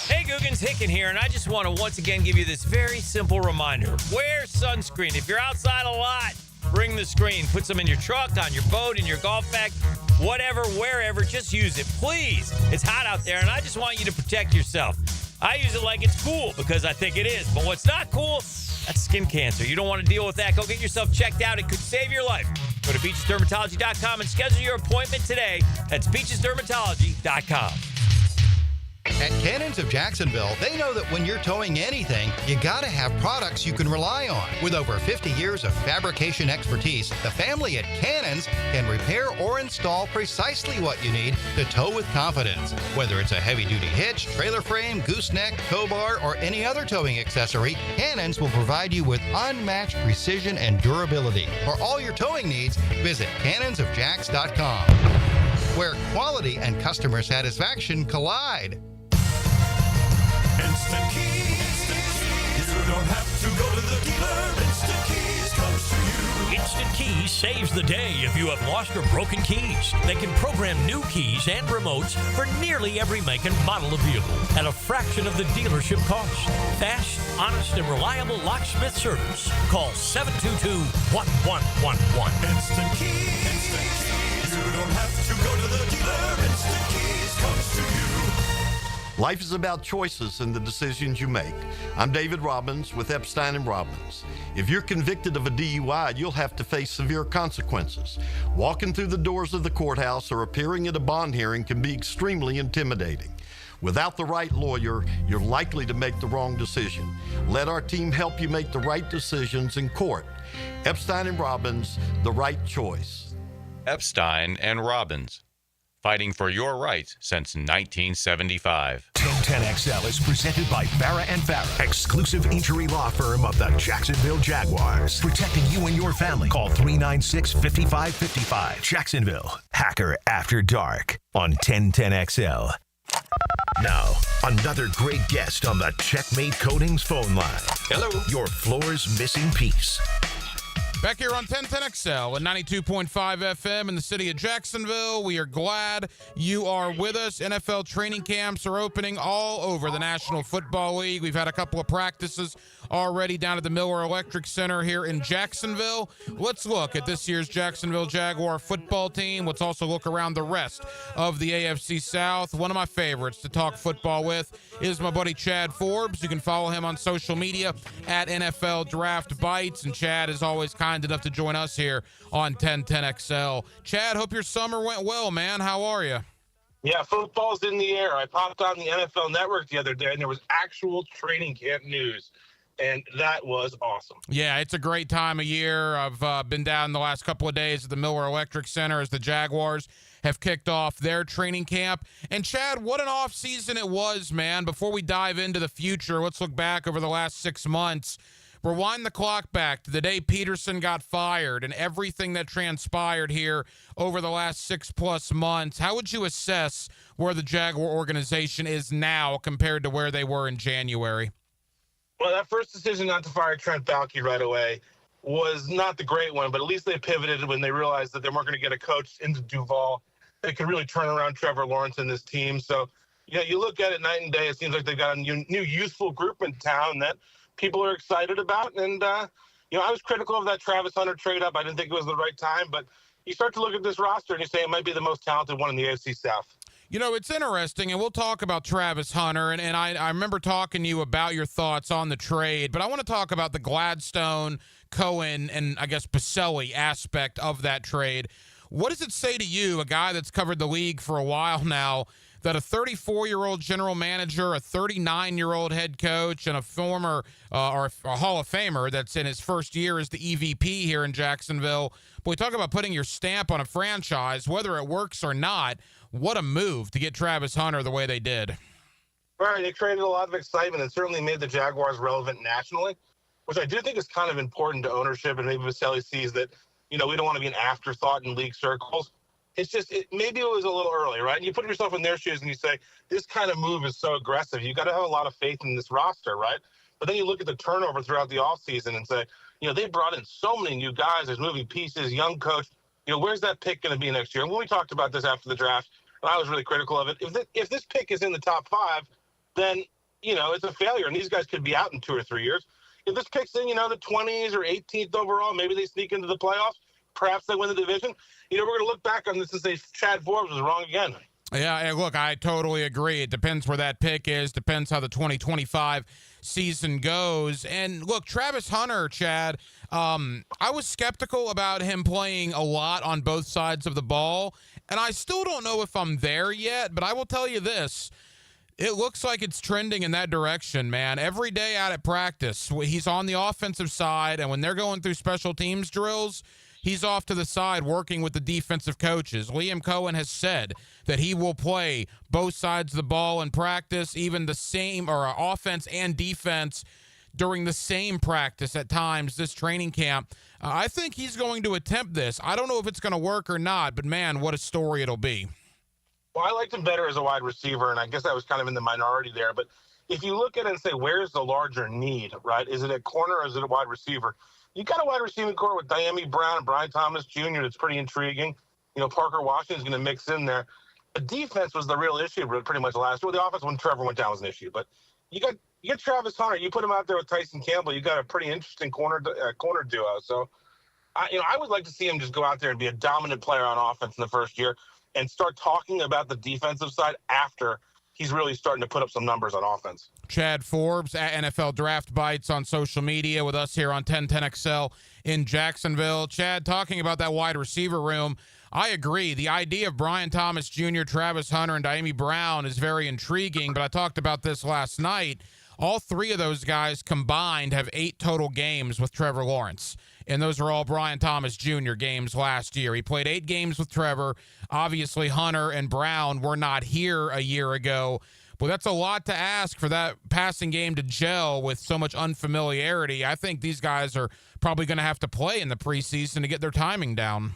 Hey, Googans, Hicken here, and I just want to once again give you this very simple reminder. Wear sunscreen. If you're outside a lot, bring the screen. Put some in your truck, on your boat, in your golf bag, whatever, wherever, just use it. Please. It's hot out there, and I just want you to protect yourself. I use it like it's cool because I think it is, but what's not cool, that's skin cancer. You don't want to deal with that. Go get yourself checked out. It could save your life. Go to beachesdermatology.com and schedule your appointment today. That's beachesdermatology.com. At Cannons of Jacksonville, they know that when you're towing anything, you gotta have products you can rely on. With over 50 years of fabrication expertise, the family at Cannons can repair or install precisely what you need to tow with confidence. Whether it's a heavy-duty hitch, trailer frame, gooseneck, tow bar, or any other towing accessory, Cannons will provide you with unmatched precision and durability. For all your towing needs, visit cannonsofjacks.com, where quality and customer satisfaction collide. Instant Keys. You don't have to go to the dealer. Instant Keys comes to you. Instant Keys saves the day if you have lost or broken keys. They can program new keys and remotes for nearly every make and model of vehicle at a fraction of the dealership cost. Fast, honest, and reliable locksmith service. Call 722-1111. Instant Keys. Instant Keys. You don't have to go to the dealer. Instant Keys comes to you. Life is about choices and the decisions you make. I'm David Robbins with Epstein & Robbins. If you're convicted of a DUI, you'll have to face severe consequences. Walking through the doors of the courthouse or appearing at a bond hearing can be extremely intimidating. Without the right lawyer, you're likely to make the wrong decision. Let our team help you make the right decisions in court. Epstein & Robbins, the right choice. Epstein & Robbins. Fighting for your rights since 1975. 1010XL is presented by Farah & Farah, exclusive injury law firm of the Jacksonville Jaguars. Protecting you and your family. Call 396-5555. Jacksonville, Hacker After Dark on 1010XL. Now, another great guest on the Checkmate Coatings phone line. Hello. Your floor's missing piece. Back here on 1010XL and 92.5 FM in the city of Jacksonville. We are glad you are with us. NFL training camps are opening all over the National Football League. We've had a couple of practices already down at the Miller Electric Center here in Jacksonville. Let's look at this year's Jacksonville Jaguar football team. Let's also look around the rest of the AFC South. One of my favorites to talk football with is my buddy Chad Forbes. You can follow him on social media at NFL Draft Bites, and Chad is always kind enough to join us here on 1010XL. Chad, hope your summer went well, man. How are you? Yeah, football's in the air. I popped on the NFL Network the other day, and there was actual training camp news, and that was awesome. Yeah, it's a great time of year. I've been down the last couple of days at the Miller Electric Center as the Jaguars have kicked off their training camp. And, Chad, what an off season it was, man. Before we dive into the future, let's look back over the last 6 months. Rewind the clock back to the day Peterson got fired and everything that transpired here over the last 6+ months. How would you assess where the Jaguar organization is now compared to where they were in January? Well, that first decision not to fire Trent Baalke right away was not the great one, but at least they pivoted when they realized that they weren't going to get a coach into Duval that could really turn around Trevor Lawrence and this team. So, you look at it night and day, it seems like they've got a new youthful group in town that people are excited about. And, I was critical of that Travis Hunter trade up. I didn't think it was the right time, but you start to look at this roster and you say it might be the most talented one in the AFC South. It's interesting, and we'll talk about Travis Hunter, and I remember talking to you about your thoughts on the trade, but I want to talk about the Gladstone, Cohen, and I guess Pacelli aspect of that trade. What does it say to you, a guy that's covered the league for a while now, that a 34-year-old general manager, a 39-year-old head coach, and a former or a Hall of Famer that's in his first year as the EVP here in Jacksonville, but we talk about putting your stamp on a franchise, whether it works or not, what a move to get Travis Hunter the way they did. Right, they created a lot of excitement and certainly made the Jaguars relevant nationally, which I do think is kind of important to ownership, and maybe Vaselli sees that, we don't want to be an afterthought in league circles. It's just, maybe it was a little early, right? And you put yourself in their shoes and you say, this kind of move is so aggressive. You got to have a lot of faith in this roster, right? But then you look at the turnover throughout the offseason and say, they brought in so many new guys. There's moving pieces, young coach. Where's that pick going to be next year? And when we talked about this after the draft, and I was really critical of it, if this pick is in the top 5, then, it's a failure. And these guys could be out in 2 or 3 years. If this pick's in, the 20s or 18th overall, maybe they sneak into the playoffs. Perhaps they win the division. We're going to look back on this and say Chad Forbes was wrong again. Yeah, look, I totally agree. It depends where that pick is, depends how the 2025 season goes. And look, Travis Hunter, Chad, I was skeptical about him playing a lot on both sides of the ball, and I still don't know if I'm there yet, but I will tell you this. It looks like it's trending in that direction, man. Every day out at practice, he's on the offensive side, and when they're going through special teams drills, he's off to the side working with the defensive coaches. Liam Cohen has said that he will play both sides of the ball in practice, even the same or offense and defense during the same practice at times this training camp. I think he's going to attempt this. I don't know if it's going to work or not, but man, what a story it'll be. Well, I liked him better as a wide receiver, and I guess I was kind of in the minority there. But if you look at it and say, where's the larger need, right? Is it a corner or is it a wide receiver? You got a wide receiving core with Diami Brown and Brian Thomas Jr. that's pretty intriguing. Parker Washington's going to mix in there. The defense was the real issue pretty much last year. The offense when Trevor went down was an issue. But you got Travis Hunter. You put him out there with Tyson Campbell. You got a pretty interesting corner duo. So, I would like to see him just go out there and be a dominant player on offense in the first year and start talking about the defensive side after he's really starting to put up some numbers on offense. Chad Forbes at NFL Draft Bites on social media with us here on 1010XL in Jacksonville. Chad, talking about that wide receiver room, I agree. The idea of Brian Thomas Jr., Travis Hunter, and Diami Brown is very intriguing, but I talked about this last night. All 3 of those guys combined have 8 total games with Trevor Lawrence, and those are all Brian Thomas Jr. games last year. He played 8 games with Trevor. Obviously, Hunter and Brown were not here a year ago, but that's a lot to ask for that passing game to gel with so much unfamiliarity. I think these guys are probably going to have to play in the preseason to get their timing down.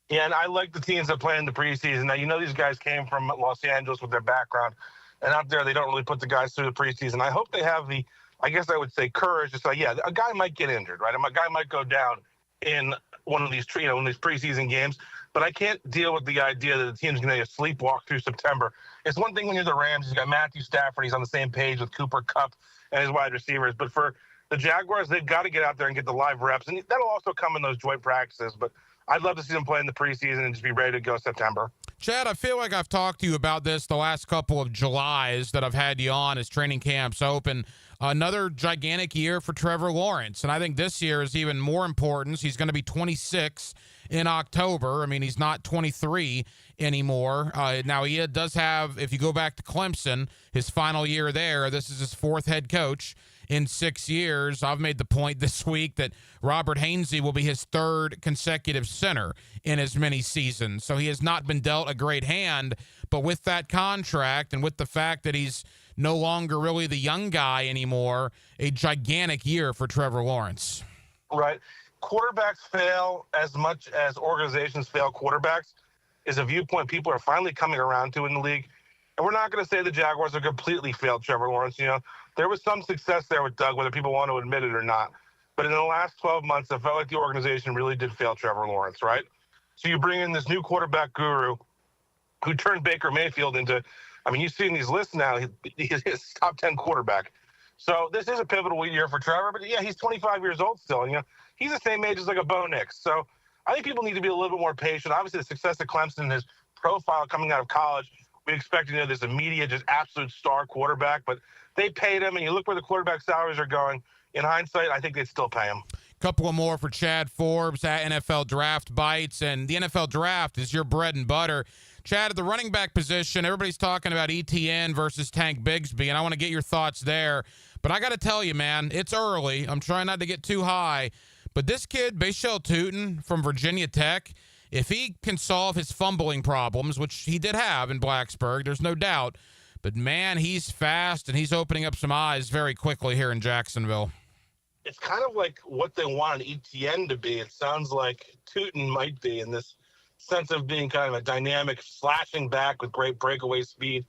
Yeah, and I like the teams that play in the preseason. Now, these guys came from Los Angeles with their background, and out there they don't really put the guys through the preseason. I hope they have the, I guess I would say, courage to say, yeah, a guy might get injured, right? A guy might go down in one of these, one of these preseason games, but I can't deal with the idea that the team's going to sleepwalk through September. It's one thing when you're the Rams, you got Matthew Stafford, he's on the same page with Cooper Kupp and his wide receivers, but for the Jaguars, they've got to get out there and get the live reps, and that'll also come in those joint practices. But I'd love to see them play in the preseason and just be ready to go September. Chad, I feel like I've talked to you about this the last couple of Julys that I've had you on as training camps open. Another gigantic year for Trevor Lawrence, and I think this year is even more important. He's going to be 26 in October. I mean, he's not 23 anymore. Now, he does have, if you go back to Clemson, his final year there, this is his fourth head coach in 6 years. I've made the point this week that Robert Hainsey will be his third consecutive center in as many seasons. So he has not been dealt a great hand. But with that contract and with the fact that he's no longer really the young guy anymore, a gigantic year for Trevor Lawrence. Right. Quarterbacks fail as much as organizations fail quarterbacks is a viewpoint people are finally coming around to in the league. And we're not going to say the Jaguars are completely failed Trevor Lawrence. You know, there was some success there with Doug, whether people want to admit it or not. But in the last 12 months, it felt like the organization really did fail Trevor Lawrence, right? So you bring in this new quarterback guru who turned Baker Mayfield into, I mean, you've seen these lists now, he's his top 10 quarterback. So this is a pivotal year for Trevor. But, yeah, he's 25 years old still. And, you know, he's the same age as like a Bo Nix. So I think people need to be a little bit more patient. Obviously, the success of Clemson, his profile coming out of college, we expect, you know, this immediate, just absolute star quarterback. But they paid him, and you look where the quarterback salaries are going. In hindsight, I think they'd still pay him. Couple of more for Chad Forbes at NFL Draft Bites. And the NFL Draft is your bread and butter. Chad, at the running back position, everybody's talking about ETN versus Tank Bigsby, and I want to get your thoughts there. But I got to tell you, man, it's early. I'm trying not to get too high. But this kid, Bashal Tutin from Virginia Tech, if he can solve his fumbling problems, which he did have in Blacksburg, there's no doubt. But, man, he's fast, and he's opening up some eyes very quickly here in Jacksonville. It's kind of like what they want an ETN to be. It sounds like Tutin might be in this sense of being kind of a dynamic slashing back with great breakaway speed.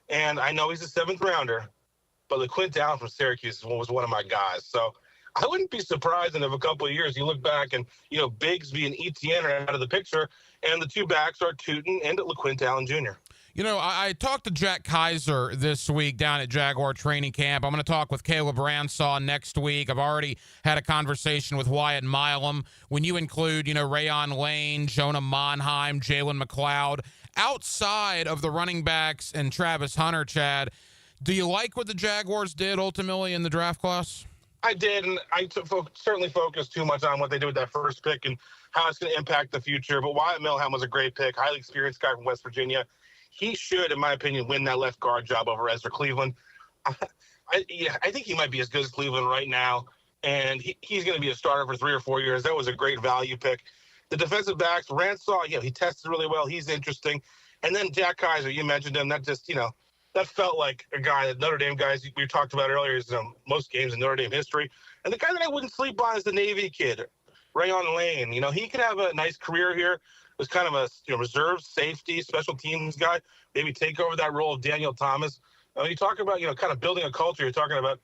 And I know he's a seventh rounder, but LaQuint Allen from Syracuse was one of my guys. So I wouldn't be surprised if a couple of years you look back and, you know, Bigsby and ETN are out of the picture, and the two backs are Tutin and LaQuint Allen Jr. You know, I talked to Jack Kiser this week down at Jaguar training camp. I'm going to talk with Caleb Ransaw next week. I've already had a conversation with Wyatt Milam. When you include, you know, Rayon Lane, Jonah Monheim, Jalen McLeod, outside of the running backs and Travis Hunter, Chad, do you like what the Jaguars did ultimately in the draft class? I did, and I certainly focused too much on what they did with that first pick and how it's going to impact the future. But Wyatt Milham was a great pick, highly experienced guy from West Virginia. He should, in my opinion, win that left guard job over Ezra Cleveland. I think he might be as good as Cleveland right now, and he's going to be a starter for 3 or 4 years. That was a great value pick. The defensive backs, Ransaw, he tested really well. He's interesting. And then Jack Kiser, you mentioned him. That just, that felt like a guy that Notre Dame guys we talked about earlier is most games in Notre Dame history. And the guy that I wouldn't sleep on is the Navy kid, Rayon Lane. He could have a nice career here. Was kind of a reserve safety, special teams guy, maybe take over that role of Daniel Thomas. When you talk about, kind of building a culture, you're talking about,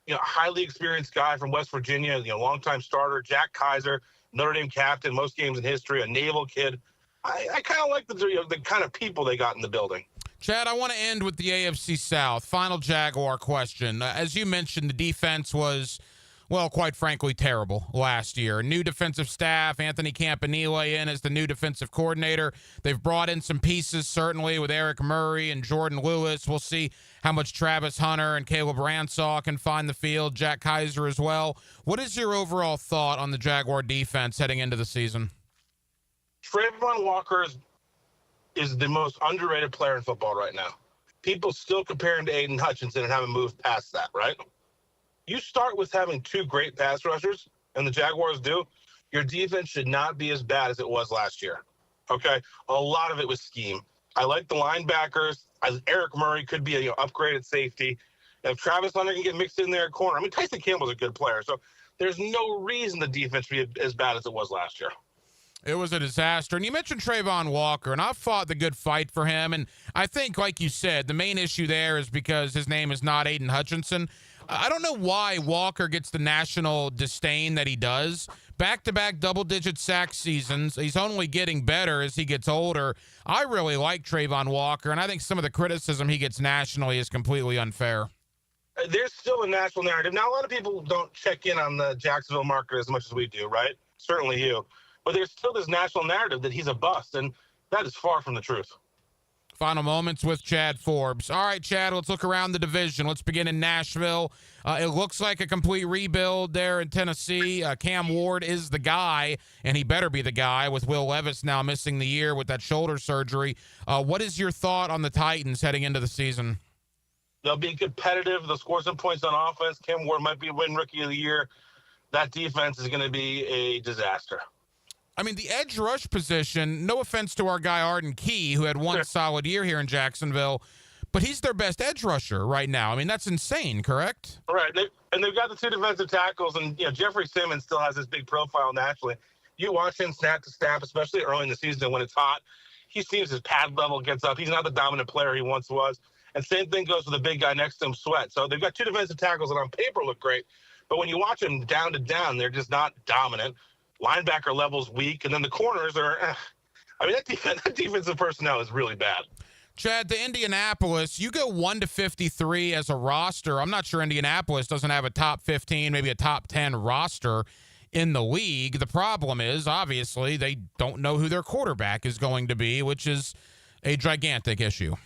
a highly experienced guy from West Virginia, longtime starter, Jack Kiser, Notre Dame captain, most games in history, a naval kid. I kind of like the kind of people they got in the building. Chad, I want to end with the AFC South. Final Jaguar question. As you mentioned, the defense was, well, quite frankly, terrible last year. New defensive staff, Anthony Campanile in as the new defensive coordinator. They've brought in some pieces, certainly, with Eric Murray and Jordan Lewis. We'll see how much Travis Hunter and Caleb Ransaw can find the field, Jack Kiser as well. What is your overall thought on the Jaguar defense heading into the season? Trayvon Walker is the most underrated player in football right now. People still compare him to Aiden Hutchinson and haven't moved past that, right? You start with having two great pass rushers, and the Jaguars do, your defense should not be as bad as it was last year, okay? A lot of it was scheme. I like the linebackers. Eric Murray could be an upgraded safety. If Travis Hunter can get mixed in there at corner, Tyson Campbell's a good player, so there's no reason the defense should be as bad as it was last year. It was a disaster. And you mentioned Trayvon Walker, and I've fought the good fight for him. And I think, like you said, the main issue there is because his name is not Aiden Hutchinson. I don't know why Walker gets the national disdain that he does. Back-to-back double-digit sack seasons. He's only getting better as he gets older. I really like Trayvon Walker, and I think some of the criticism he gets nationally is completely unfair. there's still a national narrative. Now, a lot of people don't check in on the Jacksonville market as much as we do, right? Certainly you. But there's still this national narrative that he's a bust, and that is far from the truth. Final moments with Chad Forbes. All right, Chad, let's look around the division. Let's begin in Nashville. It looks like a complete rebuild there in Tennessee. Cam Ward is the guy, and he better be the guy with Will Levis now missing the year with that shoulder surgery. What is your thought on the Titans heading into the season? They'll be competitive. They'll score some points on offense. Cam Ward might be win Rookie of the Year. That defense is going to be a disaster. I mean, the edge rush position, no offense to our guy Arden Key, who had one solid year here in Jacksonville, but he's their best edge rusher right now. I mean, that's insane, correct? Right. And they've got the two defensive tackles, and Jeffrey Simmons still has this big profile naturally. You watch him snap to snap, especially early in the season when it's hot. He seems his pad level gets up. He's not the dominant player he once was. And same thing goes with the big guy next to him, Sweat. So they've got two defensive tackles that on paper look great, but when you watch them down to down, they're just not dominant. Linebacker level's weak, and then the corners are I mean, that defensive personnel is really bad. Chad, to Indianapolis, you go 1-53 as a roster. I'm not sure Indianapolis doesn't have a top 15, maybe a top 10 roster in the league. The problem is, obviously, they don't know who their quarterback is going to be, which is a gigantic issue.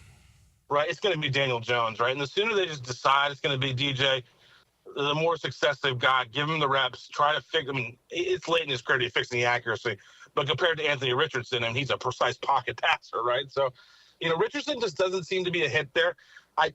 Right, it's going to be Daniel Jones, right? And the sooner they just decide it's going to be DJ, the more success they've got. Give him the reps. Try to fix. I mean, it's late in his career to fix the accuracy, but compared to Anthony Richardson, and he's a precise pocket passer, right? So, Richardson just doesn't seem to be a hit there.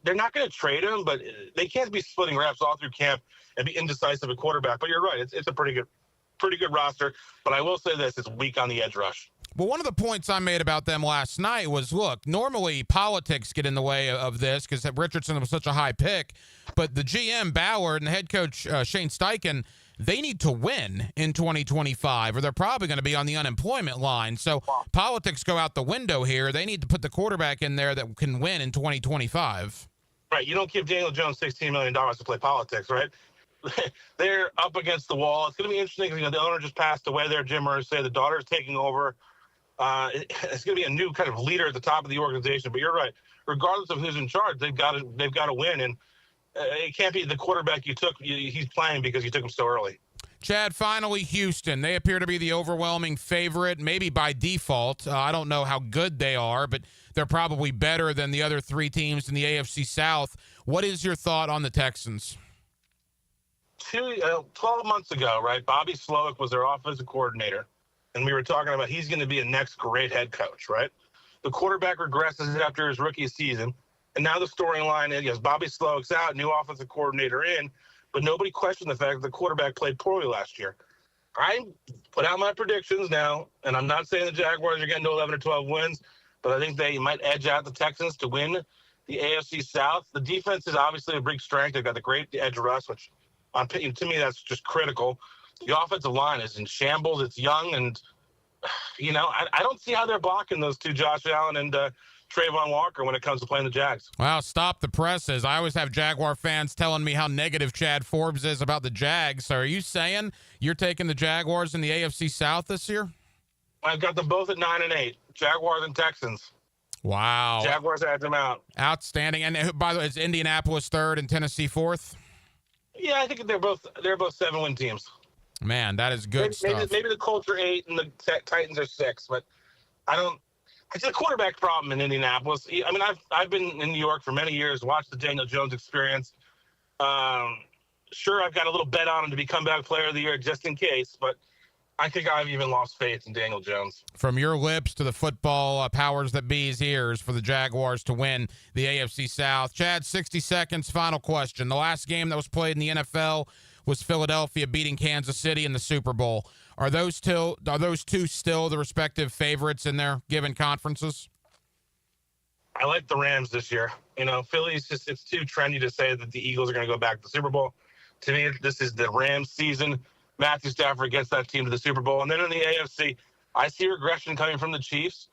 They're not going to trade him, but they can't be splitting reps all through camp and be indecisive at quarterback. But you're right, it's a pretty good roster. But I will say this: it's weak on the edge rush. Well, one of the points I made about them last night was, look, normally politics get in the way of this because Richardson was such a high pick, but the GM, Ballard, and the head coach, Shane Steichen, they need to win in 2025 or they're probably going to be on the unemployment line. So politics go out the window here. They need to put the quarterback in there that can win in 2025. Right. You don't give Daniel Jones $16 million to play politics, right? They're up against the wall. It's going to be interesting because the owner just passed away there, Jim Irsay. The daughter's taking over. It's going to be a new kind of leader at the top of the organization. But you're right. Regardless of who's in charge, they've got to win. And it can't be the quarterback you took. He's playing because you took him so early. Chad, finally, Houston. They appear to be the overwhelming favorite, maybe by default. I don't know how good they are, but they're probably better than the other three teams in the AFC South. What is your thought on the Texans? 12 months ago, right, Bobby Slowick was their offensive coordinator. And we were talking about he's going to be a next great head coach, right? The quarterback regresses after his rookie season. And now the storyline is, yes, Bobby Slowick's out, new offensive coordinator in, but nobody questioned the fact that the quarterback played poorly last year. I put out my predictions now, and I'm not saying the Jaguars are getting to 11 or 12 wins, but I think they might edge out the Texans to win the AFC South. The defense is obviously a big strength. They've got the great edge rush, which to me that's just critical. The offensive line is in shambles. It's young, and, I don't see how they're blocking those two, Josh Allen and Trayvon Walker, when it comes to playing the Jags. Well, stop the presses. I always have Jaguar fans telling me how negative Chad Forbes is about the Jags. So are you saying you're taking the Jaguars in the AFC South this year? I've got them both at 9-8, Jaguars and Texans. Wow. Jaguars edge them out. Outstanding. And by the way, is Indianapolis third and Tennessee fourth? Yeah, I think they're both 7-win teams. Man, that is good stuff. Maybe the Colts are 8 and the Titans are 6, but it's a quarterback problem in Indianapolis. I mean, I've been in New York for many years, watched the Daniel Jones experience. Sure, I've got a little bet on him to be comeback player of the year just in case, but I think I've even lost faith in Daniel Jones. From your lips to the football powers that be's ears for the Jaguars to win the AFC South. Chad, 60 seconds, final question. The last game that was played in the NFL was Philadelphia beating Kansas City in the Super Bowl. Are those two still the respective favorites in their given conferences? I like the Rams this year. Philly's it's too trendy to say that the Eagles are going to go back to the Super Bowl. To me, this is the Rams season. Matthew Stafford gets that team to the Super Bowl. And then in the AFC, I see regression coming from the Chiefs.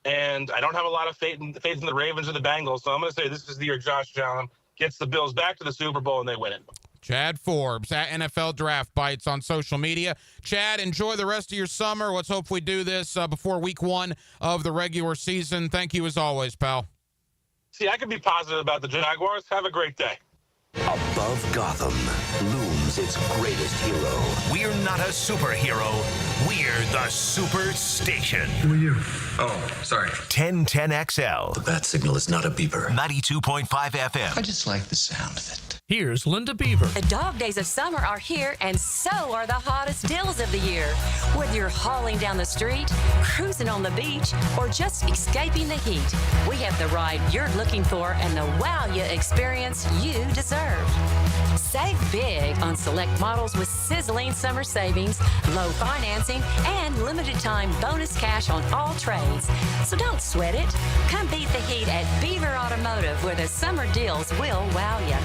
And I don't have a lot of faith in the Ravens or the Bengals. So I'm going to say this is the year Josh Allen gets the Bills back to the Super Bowl and they win it. Chad Forbes at NFL Draft Bites on social media. Chad, enjoy the rest of your summer. Let's hope we do this before week 1 of the regular season. Thank you as always, pal. See, I can be positive about the Jaguars. Have a great day. Above Gotham looms its greatest hero. We're not a superhero. We're the Superstation. Who are you? Oh, sorry. 1010XL. The bat signal is not a beeper. 92.5 FM. I just like the sound of it. Here's Linda Beaver. The dog days of summer are here, and so are the hottest deals of the year. Whether you're hauling down the street, cruising on the beach, or just escaping the heat, we have the ride you're looking for and the wow you experience you deserve. Save big on select models with sizzling summer savings, low financing, and limited time bonus cash on all trades. So don't sweat it. Come beat the heat at Beaver Automotive, where the summer deals will wow you.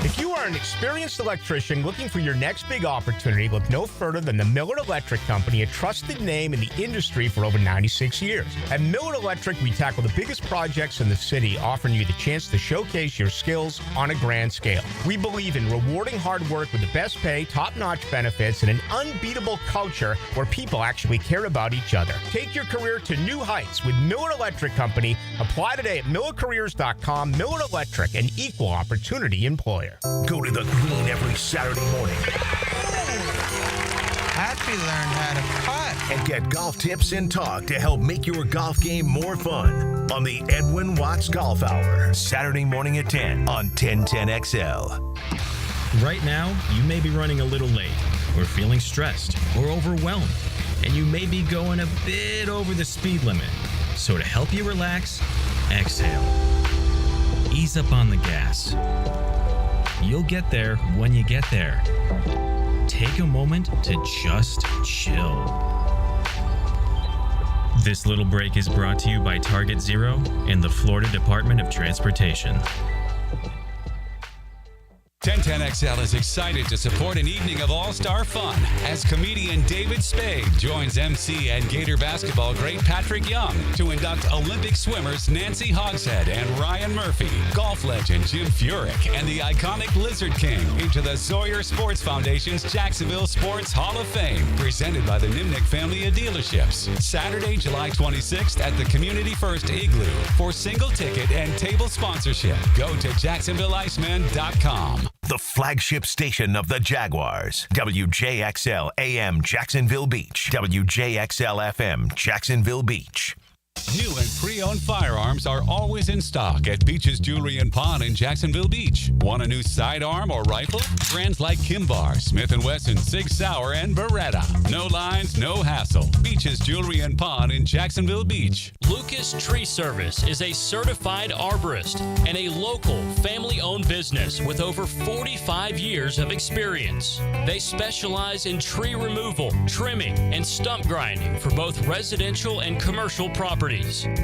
If you are an experienced electrician looking for your next big opportunity, look no further than the Miller Electric Company, a trusted name in the industry for over 96 years. At Miller Electric, we tackle the biggest projects in the city, offering you the chance to showcase your skills on a grand scale. We believe in rewarding hard work with the best pay, top-notch benefits, and an unbeatable culture where people actually care about each other. Take your career to new heights with Miller Electric Company. Apply today at millercareers.com. Miller Electric, an equal opportunity employer. Go to the green every Saturday morning. Happy learned how to putt. And get golf tips and talk to help make your golf game more fun on the Edwin Watts Golf Hour. Saturday morning at 10 on 1010XL. Right now, you may be running a little late, or feeling stressed, or overwhelmed, and you may be going a bit over the speed limit. So to help you relax, exhale. Ease up on the gas. You'll get there when you get there. Take a moment to just chill. This little break is brought to you by Target Zero and the Florida Department of Transportation. 1010XL is excited to support an evening of all-star fun as comedian David Spade joins MC and Gator basketball great Patrick Young to induct Olympic swimmers Nancy Hogshead and Ryan Murphy, golf legend Jim Furyk, and the iconic Lizard King into the Sawyer Sports Foundation's Jacksonville Sports Hall of Fame, presented by the Nimnick family of dealerships. Saturday, July 26th at the Community First Igloo. For single ticket and table sponsorship, go to JacksonvilleIceman.com. The flagship station of the Jaguars. WJXL AM Jacksonville Beach. WJXL FM Jacksonville Beach. New and pre-owned firearms are always in stock at Beach's Jewelry and Pawn in Jacksonville Beach. Want a new sidearm or rifle? Brands like Kimbar, Smith & Wesson, Sig Sauer, and Beretta. No lines, no hassle. Beach's Jewelry and Pawn in Jacksonville Beach. Lucas Tree Service is a certified arborist and a local family-owned business with over 45 years of experience. They specialize in tree removal, trimming, and stump grinding for both residential and commercial properties.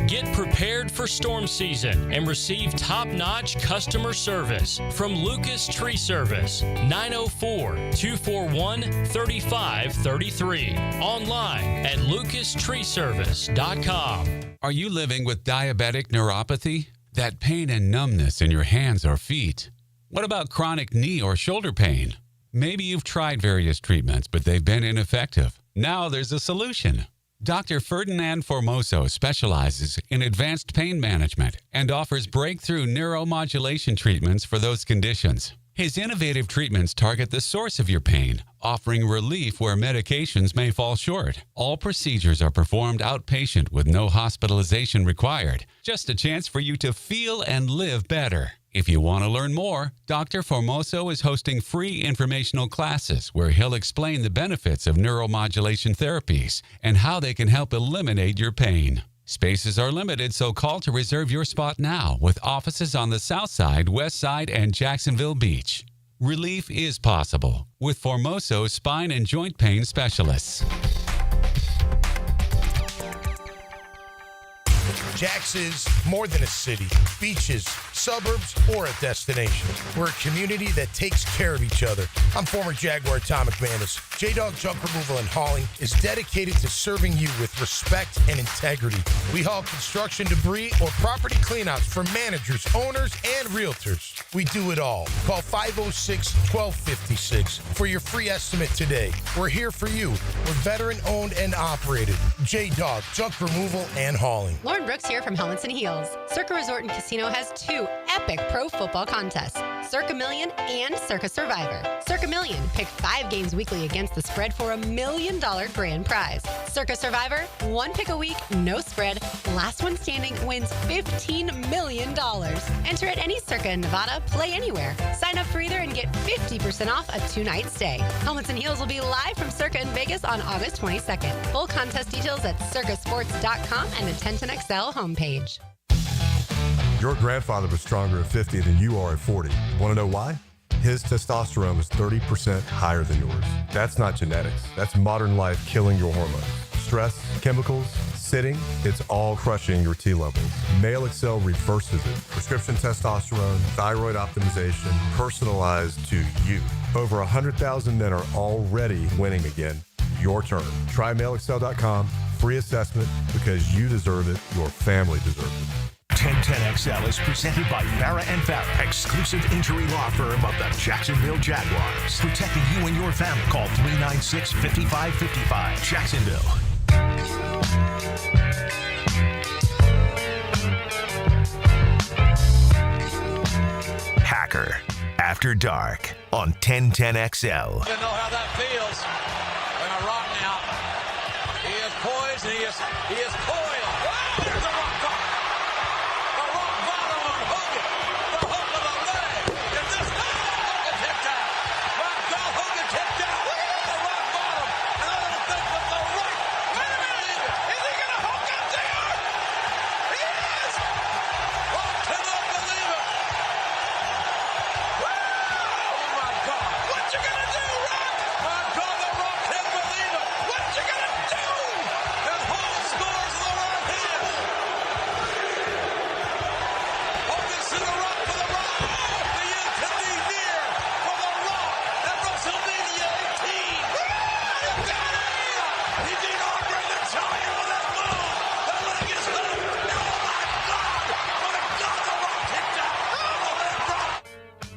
Get prepared for storm season and receive top-notch customer service from Lucas Tree Service, 904-241-3533. Online at lucastreeservice.com. Are you living with diabetic neuropathy? That pain and numbness in your hands or feet? What about chronic knee or shoulder pain? Maybe you've tried various treatments, but they've been ineffective. Now there's a solution. Dr. Ferdinand Formoso specializes in advanced pain management and offers breakthrough neuromodulation treatments for those conditions. His innovative treatments target the source of your pain, offering relief where medications may fall short. All procedures are performed outpatient with no hospitalization required. Just a chance for you to feel and live better. If you want to learn more, Dr. Formoso is hosting free informational classes where he'll explain the benefits of neuromodulation therapies and how they can help eliminate your pain. Spaces are limited, so call to reserve your spot now with offices on the South Side, West Side, and Jacksonville Beach. Relief is possible with Formoso spine and joint pain specialists. Jax is more than a city, beaches, suburbs, or a destination. We're a community that takes care of each other. I'm former Jaguar Tom McManus. J-Dog Junk Removal and Hauling is dedicated to serving you with respect and integrity. We haul construction debris or property cleanouts for managers, owners, and realtors. We do it all. Call 506-1256 for your free estimate today. We're here for you. We're veteran-owned and operated. J-Dog Junk Removal and Hauling. Lauren Brooks here from Helmets and Heels. Circa Resort and Casino has 2 epic pro football contests. Circa Million, and Circa Survivor. Circa Million, pick 5 games weekly against the spread for $1 million grand prize. Circa Survivor, 1 pick a week, no spread. Last one standing wins $15 million. Enter at any Circa in Nevada, play anywhere. Sign up for either and get 50% off a 2-night stay. Helmets and Heels will be live from Circa in Vegas on August 22nd. Full contest details at circasports.com and the 1010XL homepage. Your grandfather was stronger at 50 than you are at 40. Want to know why? His testosterone was 30% higher than yours. That's not genetics. That's modern life killing your hormones. Stress, chemicals, sitting, it's all crushing your T levels. Male Excel reverses it. Prescription testosterone, thyroid optimization, personalized to you. Over 100,000 men are already winning again. Your turn. Try MaleExcel.com. Free assessment because you deserve it. Your family deserves it. 1010XL is presented by Farrah & Farrah, exclusive injury law firm of the Jacksonville Jaguars. Protecting you and your family. Call 396-5555. Jacksonville. Hacker After Dark on 1010XL. You know how that feels. In a rock now. He is poised and he is coiled. Wow, there's a rock bottom. A rock bottom on Hogan. The hook of the leg. Is this Hogan tipped out? My God, Hogan tipped out. The rock bottom. And I don't think with the right. Wait a minute. Is he going to hook up there? He is. Rock cannot believe it. Wow. Oh my God. What you going to do, Rock? My God, the Rock can't believe it. What you going to do? And Hall scores the right hand. Hogan to the Rock for the Rock. The end can be near for the Rock at WrestleMania 18. You got it. He beat Andre the Giant with that move. The leg is hooked. Oh my God. My God, the Rock kicked out. The leg drop.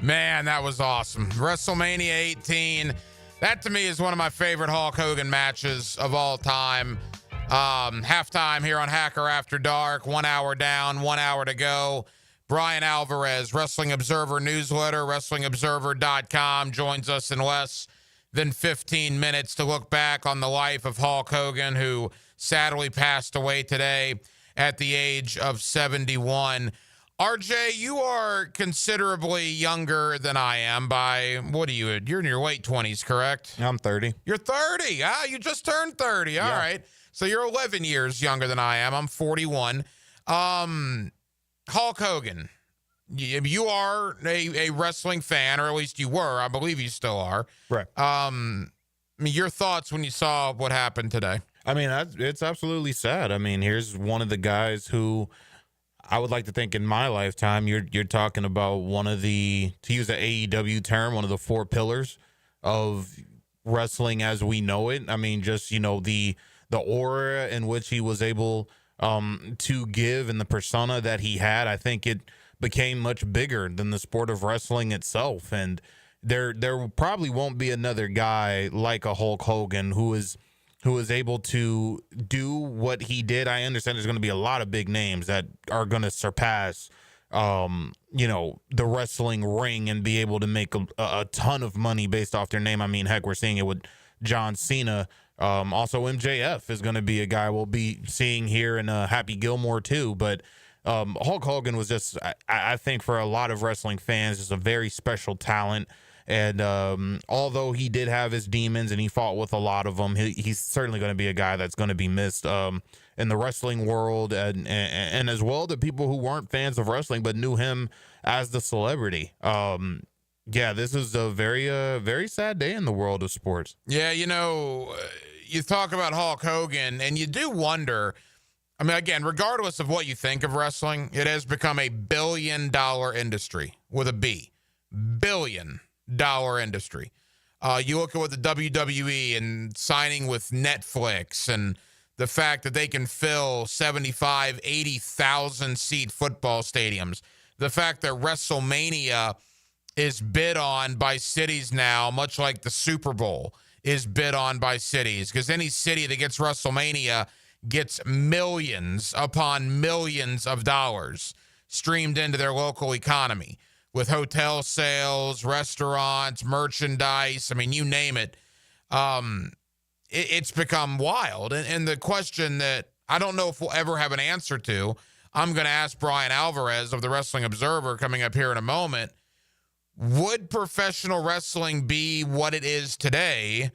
Man, that was awesome. WrestleMania 18. That to me is one of my favorite Hulk Hogan matches of all time. Halftime here on Hacker After Dark. 1 hour down, 1 hour to go. Brian Alvarez, Wrestling Observer newsletter, WrestlingObserver.com, joins us in less than 15 minutes to look back on the life of Hulk Hogan, who sadly passed away today at the age of 71. RJ, you are considerably younger than I am by, what are you? You're in your late 20s, correct? I'm 30. You're 30. You just turned 30. All right. So you're 11 years younger than I am. I'm 41. Hulk Hogan, you are a wrestling fan, or at least you were. I believe you still are. Right. Your thoughts when you saw what happened today? I mean, it's absolutely sad. I mean, here's one of the guys who I would like to think in my lifetime, you're talking about one of the, to use the AEW term, one of the 4 pillars of wrestling as we know it. I mean, just, you know, the aura in which he was able to give and the persona that he had, I think it became much bigger than the sport of wrestling itself. And there probably won't be another guy like a Hulk Hogan who is able to do what he did. I understand there's going to be a lot of big names that are going to surpass, the wrestling ring and be able to make a ton of money based off their name. I mean, heck, we're seeing it with John Cena. Also, MJF is going to be a guy we'll be seeing here in Happy Gilmore too. But Hulk Hogan was just, I think, for a lot of wrestling fans, is a very special talent. And although he did have his demons and he fought with a lot of them, he's certainly going to be a guy that's going to be missed in the wrestling world, and as well the people who weren't fans of wrestling but knew him as the celebrity. This is a very sad day in the world of sports. Yeah, you talk about Hulk Hogan, and you do wonder. I mean, again, regardless of what you think of wrestling, it has become a billion-dollar industry with a B. Billion-dollar industry. You look at what the WWE and signing with Netflix and the fact that they can fill 75, 80,000 seat football stadiums. The fact that WrestleMania is bid on by cities now, much like the Super Bowl is bid on by cities, because any city that gets WrestleMania gets millions upon millions of dollars streamed into their local economy. with hotel sales, restaurants, merchandise. I mean, you name it. It's become wild. And the question that I don't know if we'll ever have an answer to, I'm going to ask Brian Alvarez of the Wrestling Observer coming up here in a moment. Would professional wrestling be what it is today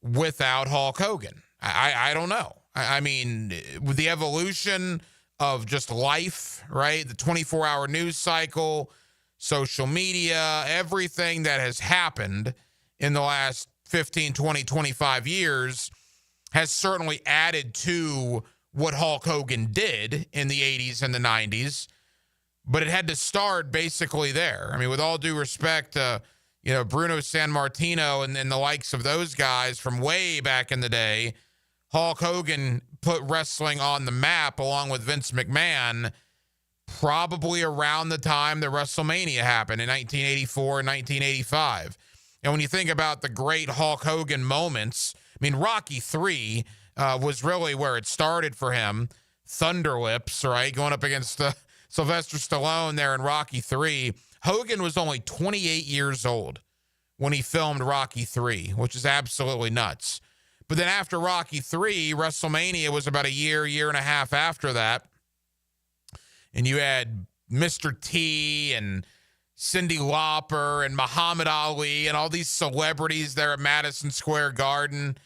without Hulk Hogan? I don't know. I mean, with the evolution of just life, right? The 24-hour news cycle, social media, everything that has happened in the last 15, 20, 25 years has certainly added to what Hulk Hogan did in the 80s and the 90s. But it had to start basically there. I mean, with all due respect to, Bruno Sammartino and the likes of those guys from way back in the day, Hulk Hogan put wrestling on the map along with Vince McMahon probably around the time that WrestleMania happened in 1984 and 1985. And when you think about the great Hulk Hogan moments, I mean, Rocky III was really where it started for him. Thunder Lips, right? Going up against Sylvester Stallone there in Rocky III. Hogan was only 28 years old when he filmed Rocky III, which is absolutely nuts. But then after Rocky III, WrestleMania was about a year and a half after that. And you had Mr. T and Cyndi Lauper and Muhammad Ali and all these celebrities there at Madison Square Garden.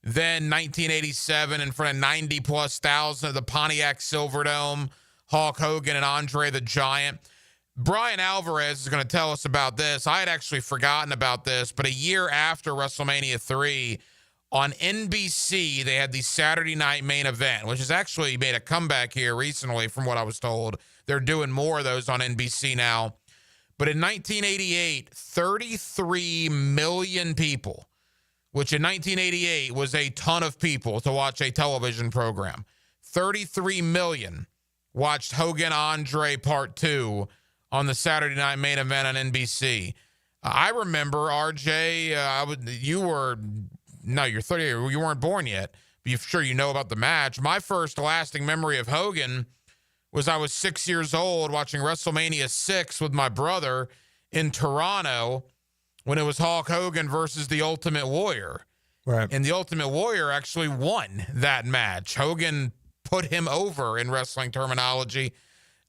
Then 1987, in front of 90+ thousand of the Pontiac Silverdome, Hulk Hogan and Andre the Giant. Brian Alvarez is going to tell us about this. I had actually forgotten about this, but a year after WrestleMania 3, on NBC, they had the Saturday night main event, which has actually made a comeback here recently from what I was told. They're doing more of those on NBC now. But in 1988, 33 million people, which in 1988 was a ton of people to watch a television program. 33 million watched Hogan Andre Part 2 on the Saturday night main event on NBC. I remember, RJ, you're 30, you weren't born yet, but you're sure you know about the match. My first lasting memory of Hogan was I was 6 years old watching WrestleMania 6 with my brother in Toronto when it was Hulk Hogan versus the Ultimate Warrior. Right. And the Ultimate Warrior actually won that match. Hogan put him over in wrestling terminology.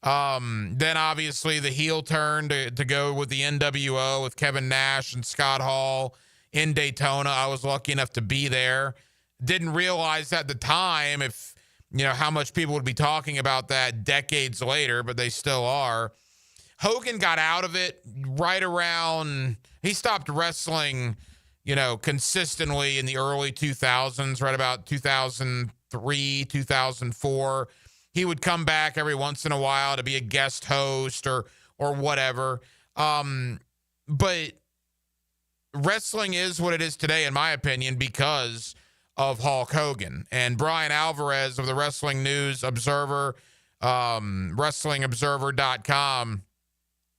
Then obviously the heel turn to go with the NWO with Kevin Nash and Scott Hall in Daytona. I was lucky enough to be there. Didn't realize at the time how much people would be talking about that decades later, but they still are. Hogan got out of it right around, he stopped wrestling, consistently in the early 2000s, right about 2003, 2004. He would come back every once in a while to be a guest host or whatever. But wrestling is what it is today, in my opinion, because of Hulk Hogan. And Brian Alvarez of the Wrestling News Observer, WrestlingObserver.com.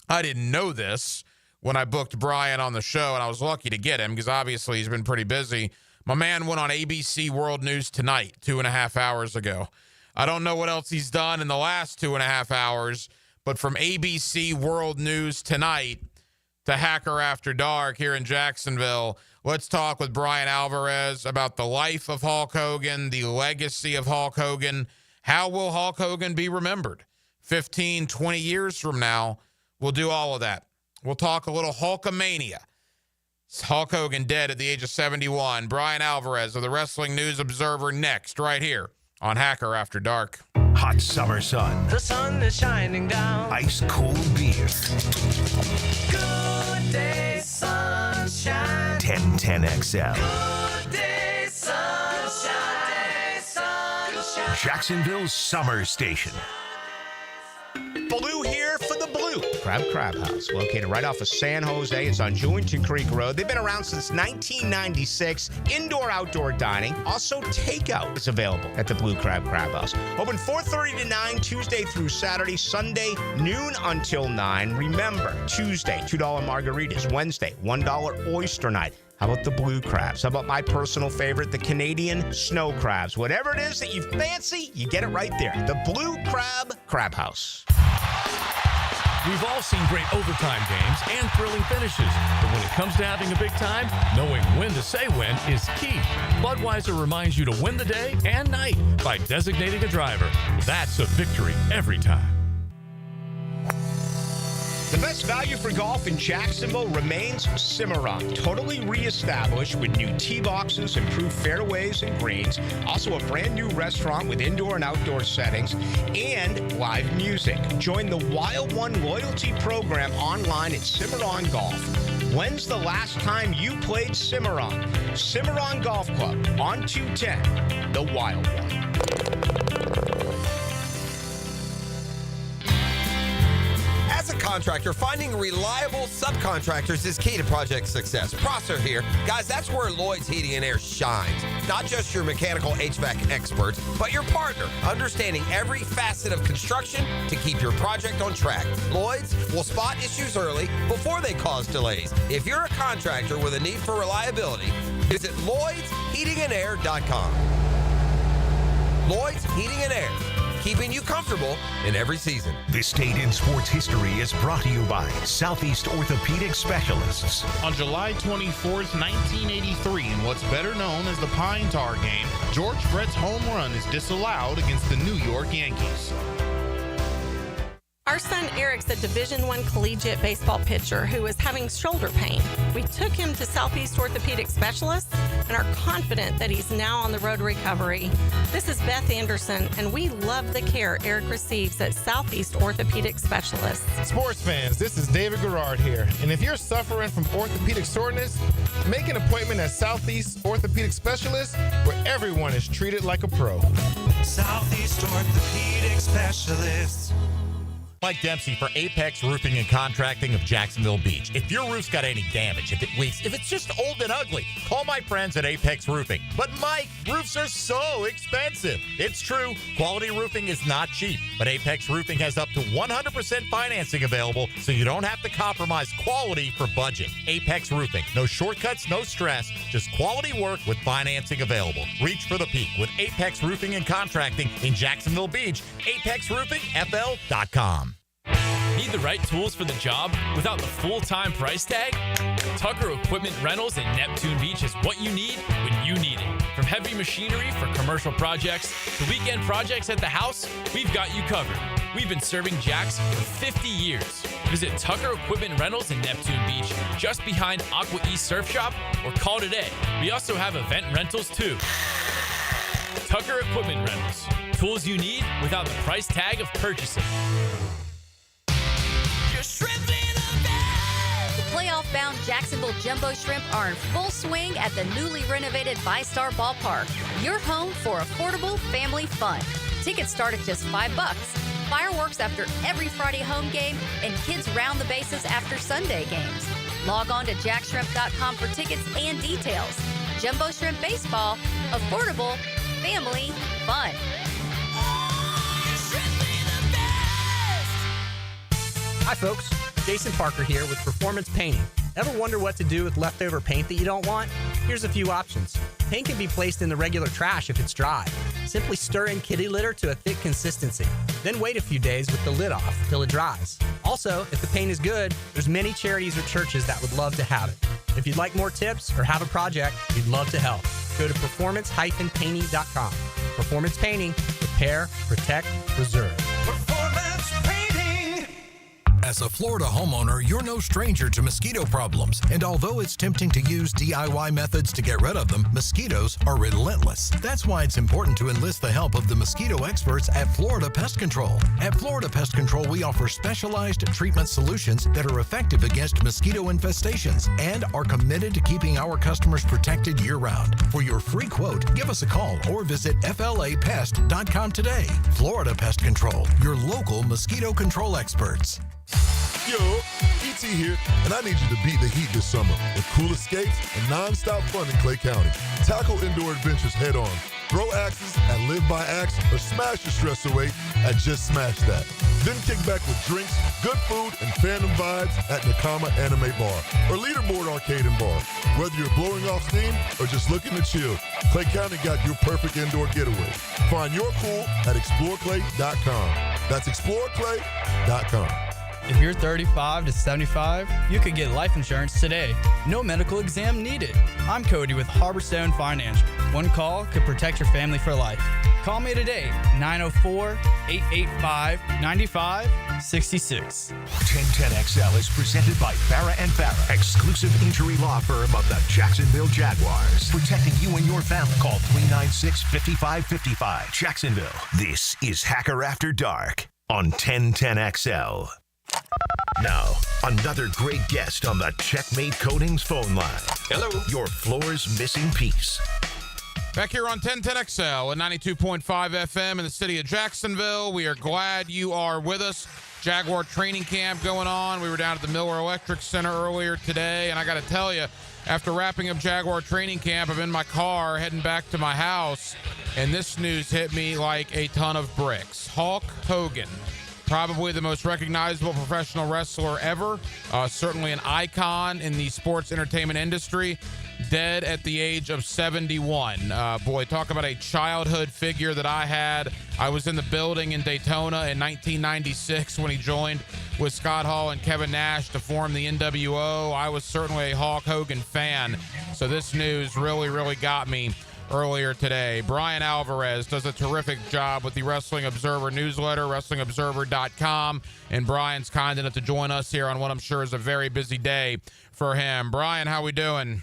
I didn't know this when I booked Brian on the show, and I was lucky to get him because obviously he's been pretty busy. My man went on ABC World News Tonight 2.5 hours ago. I don't know what else he's done in the last 2.5 hours, but from ABC World News Tonight to Hacker After Dark here in Jacksonville, let's talk with Brian Alvarez about the life of Hulk Hogan, the legacy of Hulk Hogan. How will Hulk Hogan be remembered 15, 20 years from now? We'll do all of that. We'll talk a little Hulkamania. Hulk Hogan dead at the age of 71. Brian Alvarez of the Wrestling News Observer next, right here on Hacker After Dark. Hot summer sun. The sun is shining down. Ice cold beer. Good day, sunshine. 1010XL. Good day, sunshine. Sunshine. Jacksonville's summer station. Blue here for the Blue Crab House, located right off of San Jose. It's on Jewington Creek Road. They've been around since 1996. Indoor-outdoor dining. Also, takeout is available at the Blue Crab House. Open 4:30 to 9, Tuesday through Saturday. Sunday, noon until 9. Remember, Tuesday, $2 margaritas. Wednesday, $1 oyster night. How about the blue crabs? How about my personal favorite, the Canadian snow crabs? Whatever it is that you fancy, you get it right there. The Blue Crab House. We've all seen great overtime games and thrilling finishes, but when it comes to having a big time, knowing when to say when is key. Budweiser reminds you to win the day and night by designating a driver. That's a victory every time. The best value for golf in Jacksonville remains Cimarron, totally reestablished with new tee boxes, improved fairways and greens, also a brand new restaurant with indoor and outdoor settings, and live music. Join the Wild One loyalty program online at Cimarron Golf. When's the last time you played Cimarron? Cimarron Golf Club on 210, the Wild One. As a contractor, finding reliable subcontractors is key to project success. Prosser here. Guys, that's where Lloyd's Heating and Air shines. Not just your mechanical HVAC experts, but your partner, understanding every facet of construction to keep your project on track. Lloyd's will spot issues early before they cause delays. If you're a contractor with a need for reliability, visit LloydsHeatingandAir.com. Lloyd's Heating and Air, keeping you comfortable in every season. This Date in Sports History is brought to you by Southeast Orthopedic Specialists. On July 24th, 1983, in what's better known as the Pine Tar game, George Brett's home run is disallowed against the New York Yankees. Our son Eric's a Division I collegiate baseball pitcher who is having shoulder pain. We took him to Southeast Orthopedic Specialists and are confident that he's now on the road to recovery. This is Beth Anderson, and we love the care Eric receives at Southeast Orthopedic Specialists. Sports fans, this is David Garrard here, and if you're suffering from orthopedic soreness, make an appointment at Southeast Orthopedic Specialists, where everyone is treated like a pro. Southeast Orthopedic Specialists. Mike Dempsey for Apex Roofing and Contracting of Jacksonville Beach. If your roof's got any damage, if it leaks, if it's just old and ugly, call my friends at Apex Roofing. But Mike, roofs are so expensive. It's true, quality roofing is not cheap, but Apex Roofing has up to 100% financing available, so you don't have to compromise quality for budget. Apex Roofing, no shortcuts, no stress, just quality work with financing available. Reach for the peak with Apex Roofing and Contracting in Jacksonville Beach. ApexRoofingFL.com. Need the right tools for the job without the full-time price tag? Tucker Equipment Rentals in Neptune Beach is what you need when you need it. From heavy machinery for commercial projects to weekend projects at the house, we've got you covered. We've been serving Jacks for 50 years. Visit Tucker Equipment Rentals in Neptune Beach, just behind Aqua East Surf Shop, or call today. We also have event rentals too. Tucker Equipment Rentals. Tools you need without the price tag of purchasing. The playoff-bound Jacksonville Jumbo Shrimp are in full swing at the newly renovated VyStar Ballpark. Your home for affordable family fun. Tickets start at just $5. Fireworks after every Friday home game, and kids round the bases after Sunday games. Log on to jackshrimp.com for tickets and details. Jumbo Shrimp Baseball, affordable family fun. Hi folks, Jason Parker here with Performance Painting. Ever wonder what to do with leftover paint that you don't want? Here's a few options. Paint can be placed in the regular trash if it's dry. Simply stir in kitty litter to a thick consistency. Then wait a few days with the lid off till it dries. Also, if the paint is good, there's many charities or churches that would love to have it. If you'd like more tips or have a project, we'd love to help. Go to performance-painting.com. Performance Painting. Repair, protect, preserve. Performance Painting. As a Florida homeowner, you're no stranger to mosquito problems. And although it's tempting to use DIY methods to get rid of them, mosquitoes are relentless. That's why it's important to enlist the help of the mosquito experts at Florida Pest Control. At Florida Pest Control, we offer specialized treatment solutions that are effective against mosquito infestations and are committed to keeping our customers protected year-round. For your free quote, give us a call or visit flapest.com today. Florida Pest Control, your local mosquito control experts. Yo, E.T. here, and I need you to beat the heat this summer with cool escapes and non-stop fun in Clay County. Tackle indoor adventures head-on. Throw axes at Live by Axe or smash your stress away at Just Smash That. Then kick back with drinks, good food, and fandom vibes at Nakama Anime Bar or Leaderboard Arcade and Bar. Whether you're blowing off steam or just looking to chill, Clay County got your perfect indoor getaway. Find your cool at exploreclay.com. That's exploreclay.com. If you're 35 to 75, you could get life insurance today. No medical exam needed. I'm Cody with Harborstone Financial. One call could protect your family for life. Call me today, 904-885-9566. 1010XL is presented by Farah and Farah, exclusive injury law firm of the Jacksonville Jaguars. Protecting you and your family. Call 396-5555. Jacksonville. This is Hacker After Dark on 1010XL. Now, another great guest on the Checkmate Coatings phone line. Hello. Your floor's missing piece. Back here on 1010XL and 92.5 FM in the city of Jacksonville. We are glad you are with us. Jaguar training camp going on. We were down at the Miller Electric Center earlier today, and I got to tell you, after wrapping up Jaguar training camp, I'm in my car heading back to my house, and this news hit me like a ton of bricks. Hulk Hogan, probably the most recognizable professional wrestler ever, certainly an icon in the sports entertainment industry, dead at the age of 71. Boy, talk about a childhood figure that I had. I was in the building in Daytona in 1996 when he joined with Scott Hall and Kevin Nash to form the NWO. I was certainly a Hulk Hogan fan, so this news really, really got me earlier today. Brian Alvarez does a terrific job with the Wrestling Observer newsletter, WrestlingObserver.com, and Brian's kind enough to join us here on what I'm sure is a very busy day for him. Brian, how we doing?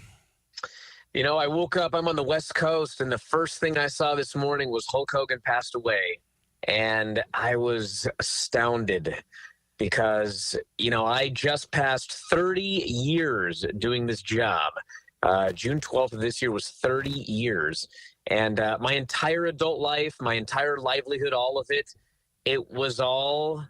You know, I woke up, I'm on the West Coast, and the first thing I saw this morning was Hulk Hogan passed away. And I was astounded because, you know, I just passed 30 years doing this job. June 12th of this year was 30 years. And my entire adult life, my entire livelihood, all of it, it was all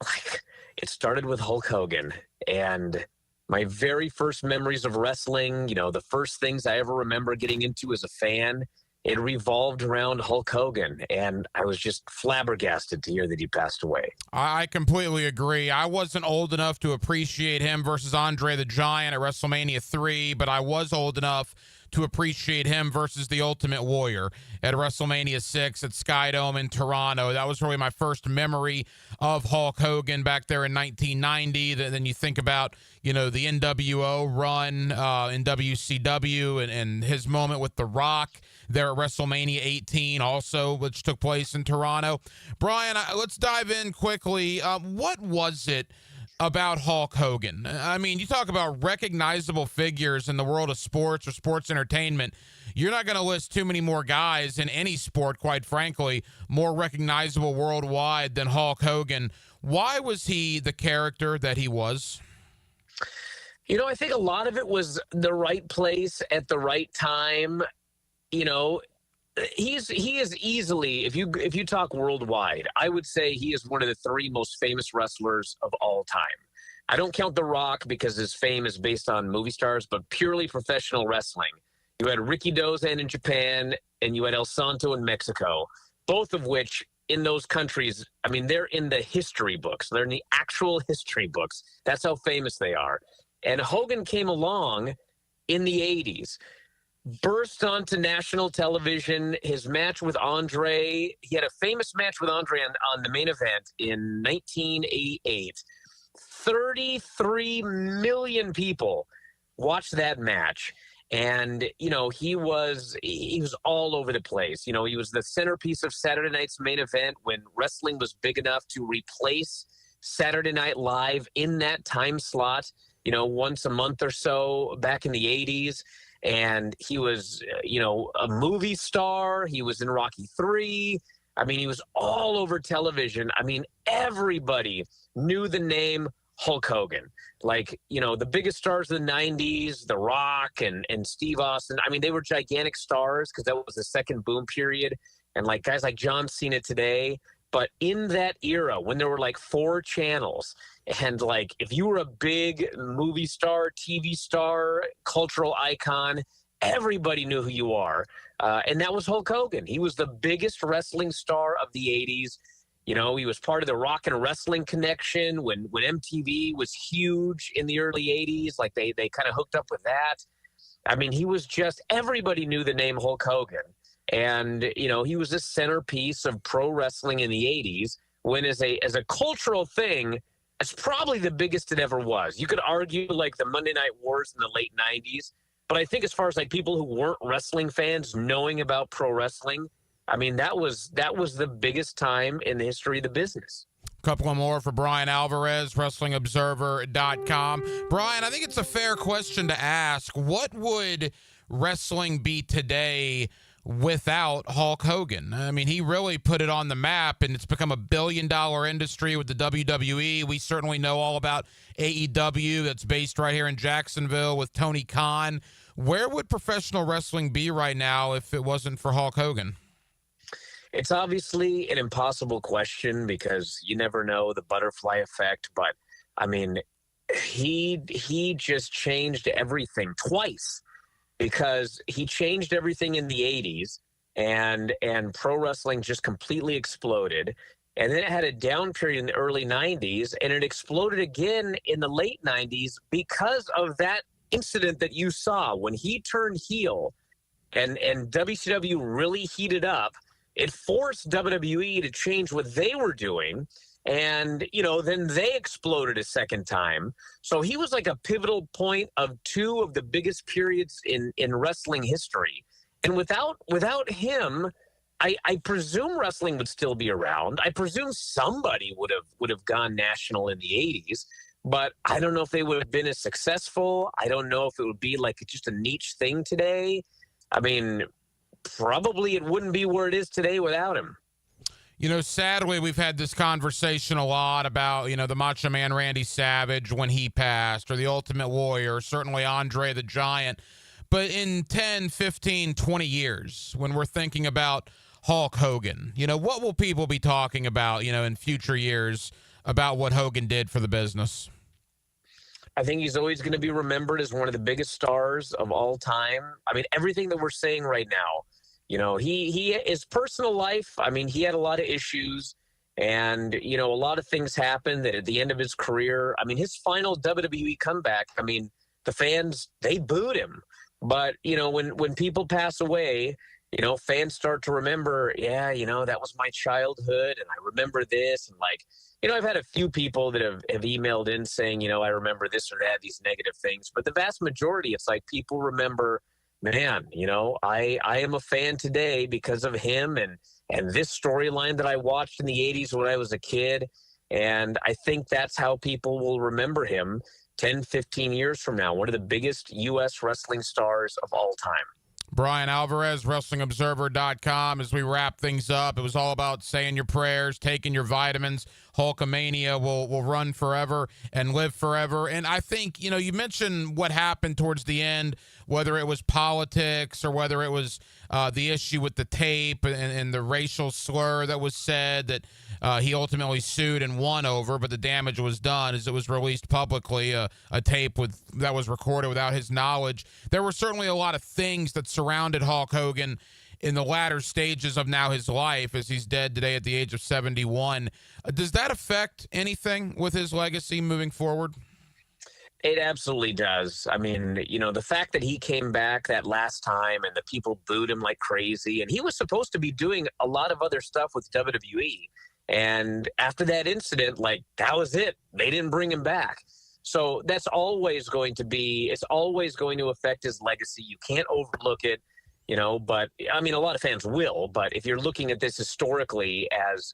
like, it started with Hulk Hogan. And my very first memories of wrestling, you know, the first things I ever remember getting into as a fan, it revolved around Hulk Hogan. And I was just flabbergasted to hear that he passed away. I completely agree. I wasn't old enough to appreciate him versus Andre the Giant at WrestleMania 3, but I was old enough to appreciate him versus the Ultimate Warrior at WrestleMania 6 at Skydome in Toronto. That was really my first memory of Hulk Hogan back there in 1990. Then you think about, you know, the NWO run in WCW and his moment with The Rock there at WrestleMania 18 also, which took place in Toronto. Brian, let's dive in quickly. What was it about Hulk Hogan? I mean, you talk about recognizable figures in the world of sports or sports entertainment. You're not going to list too many more guys in any sport, quite frankly, more recognizable worldwide than Hulk Hogan. Why was he the character that he was? You know, I think a lot of it was the right place at the right time. You know, he is easily, if you talk worldwide, I would say he is one of the three most famous wrestlers of all time. I don't count The Rock because his fame is based on movie stars, but purely professional wrestling. You had Ricky Dozan in Japan, and you had El Santo in Mexico, both of which in those countries, I mean, they're in the history books. They're in the actual history books. That's how famous they are. And Hogan came along in the 80s. Burst onto national television. His match with Andre, he had a famous match with Andre on the main event in 1988. 33 million people watched that match. And, you know, he was all over the place. You know, he was the centerpiece of Saturday night's main event when wrestling was big enough to replace Saturday Night Live in that time slot, you know, once a month or so back in the 80s. And he was, you know, a movie star. He was in Rocky III. I mean, he was all over television. I mean, everybody knew the name Hulk Hogan. Like, you know, the biggest stars of the 90s, The Rock and Steve Austin. I mean, they were gigantic stars because that was the second boom period. And like guys like John Cena today. But in that era, when there were like 4 channels, and like if you were a big movie star, TV star, cultural icon, everybody knew who you are. And that was Hulk Hogan. He was the biggest wrestling star of the 80s. You know, he was part of the Rock and Wrestling Connection when MTV was huge in the early 80s. Like they kind of hooked up with that. I mean, he was just, everybody knew the name Hulk Hogan. And, you know, he was the centerpiece of pro wrestling in the 80s when as a cultural thing, it's probably the biggest it ever was. You could argue like the Monday Night Wars in the late 90s, but I think as far as like people who weren't wrestling fans knowing about pro wrestling, I mean, that was the biggest time in the history of the business. Couple of more for Brian Alvarez, WrestlingObserver.com. Brian, I think it's a fair question to ask. What would wrestling be today without Hulk Hogan? I mean, he really put it on the map, and it's become a billion-dollar industry with the WWE. We certainly know all about AEW that's based right here in Jacksonville with Tony Khan. Where would professional wrestling be right now if it wasn't for Hulk Hogan? It's obviously an impossible question because you never know the butterfly effect, but I mean, he just changed everything twice, because he changed everything in the 80s and pro wrestling just completely exploded. And then it had a down period in the early 90s, and it exploded again in the late 90s because of that incident that you saw when he turned heel and WCW really heated up. It forced WWE to change what they were doing. And, then they exploded a second time. So he was like a pivotal point of two of the biggest periods in wrestling history. And without him, I presume wrestling would still be around. I presume somebody would have gone national in the 80s. But I don't know if they would have been as successful. I don't know if it would be like just a niche thing today. I mean, probably it wouldn't be where it is today without him. Sadly, we've had this conversation a lot about, the Macho Man Randy Savage when he passed, or the Ultimate Warrior, or certainly Andre the Giant. But in 10, 15, 20 years, when we're thinking about Hulk Hogan, what will people be talking about, in future years about what Hogan did for the business? I think he's always going to be remembered as one of the biggest stars of all time. I mean, everything that we're saying right now, his personal life, I mean, he had a lot of issues, and, a lot of things happened that at the end of his career, I mean, his final WWE comeback, I mean, the fans, they booed him. But, when people pass away, fans start to remember, that was my childhood, and I remember this, and I've had a few people that have emailed in saying, I remember this or that, these negative things. But the vast majority, it's like people remember, man, I am a fan today because of him and this storyline that I watched in the 80s when I was a kid. And I think that's how people will remember him 10, 15 years from now. One of the biggest U.S. wrestling stars of all time. Brian Alvarez, WrestlingObserver.com. As we wrap things up, it was all about saying your prayers, taking your vitamins. Hulkamania will run forever and live forever. And I think, you mentioned what happened towards the end, whether it was politics or whether it was the issue with the tape and the racial slur that was said that he ultimately sued and won over, but the damage was done as it was released publicly, a tape that was recorded without his knowledge. There were certainly a lot of things that surrounded Hulk Hogan in the latter stages of now his life, as he's dead today at the age of 71. Does that affect anything with his legacy moving forward? It absolutely does. I mean, the fact that he came back that last time and the people booed him like crazy, and he was supposed to be doing a lot of other stuff with WWE. And after that incident, that was it. They didn't bring him back. So that's always going to affect his legacy. You can't overlook it, but I mean, a lot of fans will, but if you're looking at this historically as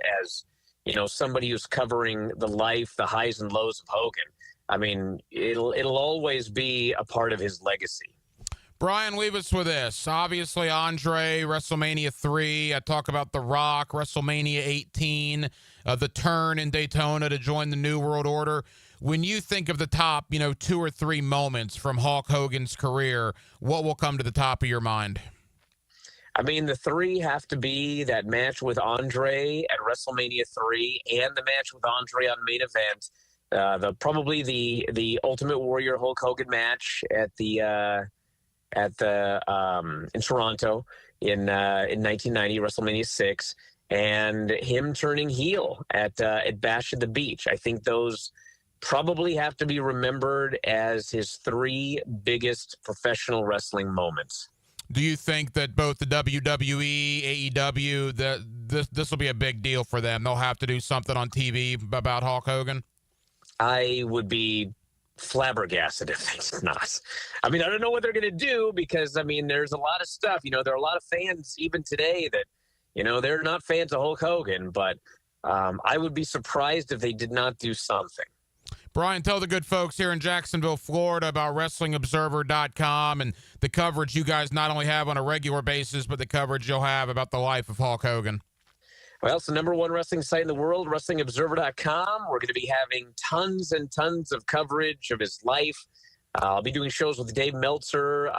somebody who's covering the life, the highs and lows of Hogan, I mean, it'll always be a part of his legacy. Brian, leave us with this. Obviously, Andre, WrestleMania 3. I talk about The Rock, WrestleMania 18, the turn in Daytona to join the New World Order. When you think of the top, 2 or 3 moments from Hulk Hogan's career, what will come to the top of your mind? I mean, the 3 have to be that match with Andre at WrestleMania 3 and the match with Andre on Main Event. Probably the Ultimate Warrior Hulk Hogan match in Toronto in 1990, WrestleMania 6, and him turning heel at Bash at the Beach. I think those probably have to be remembered as his 3 biggest professional wrestling moments. Do you think that both the WWE, AEW, this will be a big deal for them? They'll have to do something on TV about Hulk Hogan? I would be flabbergasted if it's not. I mean, I don't know what they're going to do because, I mean, there's a lot of stuff. You know, there are a lot of fans even today that, you know, they're not fans of Hulk Hogan, but I would be surprised if they did not do something. Brian, tell the good folks here in Jacksonville, Florida about WrestlingObserver.com and the coverage you guys not only have on a regular basis, but the coverage you'll have about the life of Hulk Hogan. Well, it's the #1 wrestling site in the world, WrestlingObserver.com. We're going to be having tons and tons of coverage of his life. I'll be doing shows with Dave Meltzer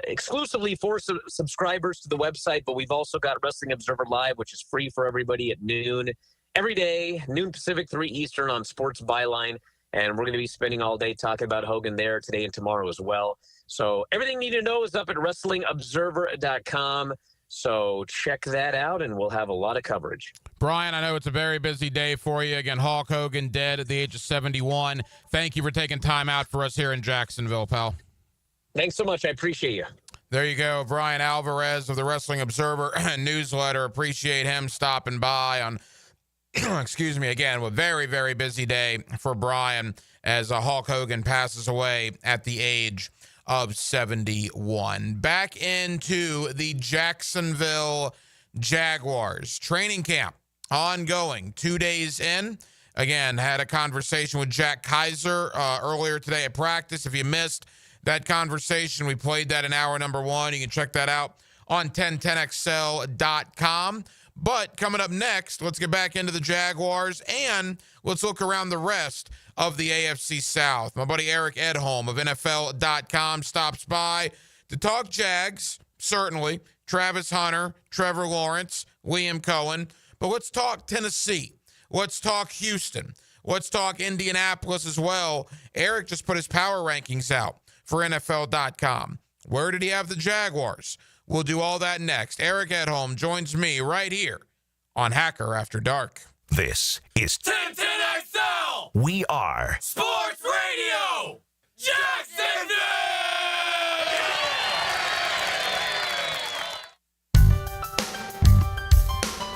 exclusively for subscribers to the website, but we've also got Wrestling Observer Live, which is free for everybody at noon. Every day, noon Pacific, 3 Eastern on Sports Byline. And we're going to be spending all day talking about Hogan there today and tomorrow as well. So everything you need to know is up at WrestlingObserver.com. So check that out, and we'll have a lot of coverage. Brian, I know it's a very busy day for you. Again, Hulk Hogan dead at the age of 71. Thank you for taking time out for us here in Jacksonville, pal. Thanks so much. I appreciate you. There you go. Brian Alvarez of the Wrestling Observer newsletter. Appreciate him stopping by on, excuse me, again, a very, very busy day for Brian as Hulk Hogan passes away at the age of 71. Back into the Jacksonville Jaguars training camp ongoing 2 days in. Again, had a conversation with Jack Kiser earlier today at practice. If you missed that conversation, we played that in hour number 1. You can check that out on 1010xl.com. But coming up next, let's get back into the Jaguars and let's look around the rest of the AFC South. My buddy Eric Edholm of NFL.com stops by to talk Jags, certainly, Travis Hunter, Trevor Lawrence, Liam Cohen. But let's talk Tennessee. Let's talk Houston. Let's talk Indianapolis as well. Eric just put his power rankings out for NFL.com. Where did he have the Jaguars? We'll do all that next. Eric Edholm joins me right here on Hacker After Dark. This is 1010XL! We Are Sports Radio! Jacksonville!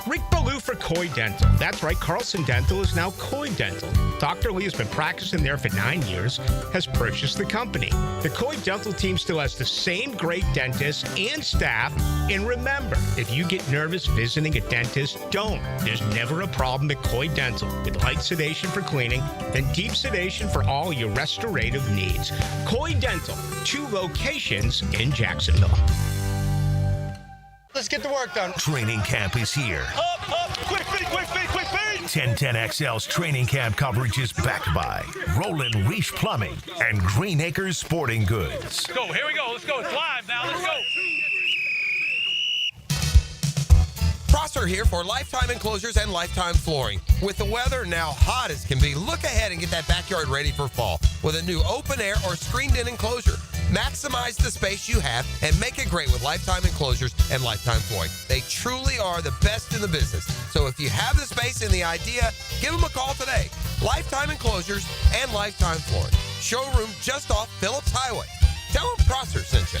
Rick Ballou for Coy Dental. That's right, Carlson Dental is now Coy Dental. Dr. Lee has been practicing there for 9 years, has purchased the company. The Coy Dental team still has the same great dentists and staff. And remember, if you get nervous visiting a dentist, don't. There's never a problem at Coy Dental. With light sedation for cleaning, then deep sedation for all your restorative needs. Coy Dental, 2 locations in Jacksonville. Let's get the work done. Training camp is here. Up, quick feet, quick feet, quick feet. 1010XL's training camp coverage is backed by Roland Reach Plumbing and Green Acres Sporting Goods. Go, here we go. Let's go. It's live now. Let's go. Prosser here for Lifetime Enclosures and Lifetime Flooring. With the weather now hot as can be, look ahead and get that backyard ready for fall with a new open air or screened-in enclosure. Maximize the space you have and make it great with Lifetime Enclosures and Lifetime Flooring. They truly are the best in the business. So if you have the space and the idea, give them a call today. Lifetime Enclosures and Lifetime Flooring. Showroom just off Phillips Highway. Tell them Prosser sent you.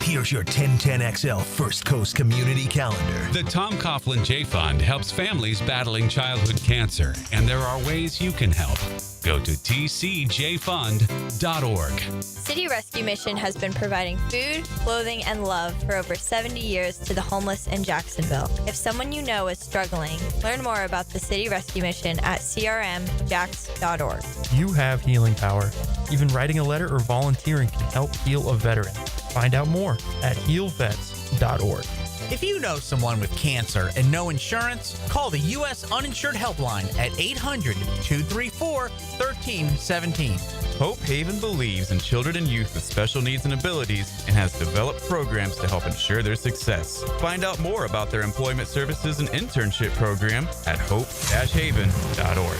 Here's your 1010XL First Coast Community Calendar. The Tom Coughlin J Fund helps families battling childhood cancer, and there are ways you can help. Go to tcjfund.org. City Rescue Mission has been providing food, clothing, and love for over 70 years to the homeless in Jacksonville. If someone you know is struggling, learn more about the City Rescue Mission at crmjax.org. You have healing power. Even writing a letter or volunteering can help heal a veteran. Find out more at healvets.org. If you know someone with cancer and no insurance, call the U.S. Uninsured Helpline at 800-234-1317. Hope Haven believes in children and youth with special needs and abilities and has developed programs to help ensure their success. Find out more about their employment services and internship program at hope-haven.org.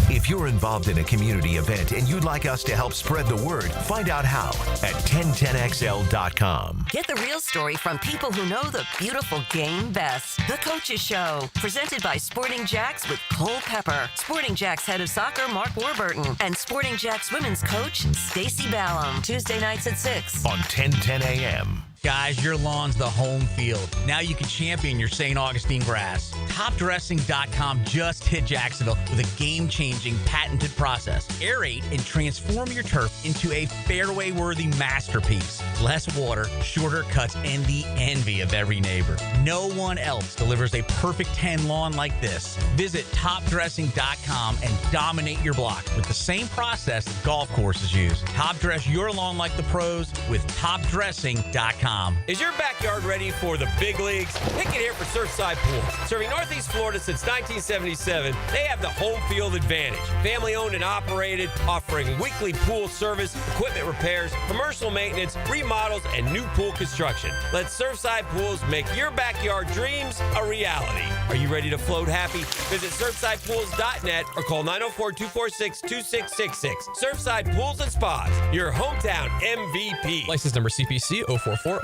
If you're involved in a community event and you'd like us to help spread the word, find out how at 1010xl.com. Get the real story from people who know the beautiful game best. The Coaches Show, presented by Sporting Jacks with Cole Pepper, Sporting Jacks head of soccer Mark Warburton, and Sporting Jacks women's coach Stacy Ballum. Tuesday nights at 6 on 1010 AM. Guys, your lawn's the home field. Now you can champion your St. Augustine grass. TopDressing.com just hit Jacksonville with a game-changing patented process. Aerate and transform your turf into a fairway-worthy masterpiece. Less water, shorter cuts, and the envy of every neighbor. No one else delivers a perfect 10 lawn like this. Visit TopDressing.com and dominate your block with the same process that golf courses use. Top dress your lawn like the pros with TopDressing.com. Is your backyard ready for the big leagues? Pickett here for Surfside Pool. Serving Northeast Florida since 1977, they have the home field advantage. Family owned and operated, offering weekly pool service, equipment repairs, commercial maintenance, remodels, and new pool construction. Let Surfside Pools make your backyard dreams a reality. Are you ready to float happy? Visit SurfsidePools.net or call 904-246-2666. Surfside Pools and Spas, your hometown MVP. License number CPC 044080.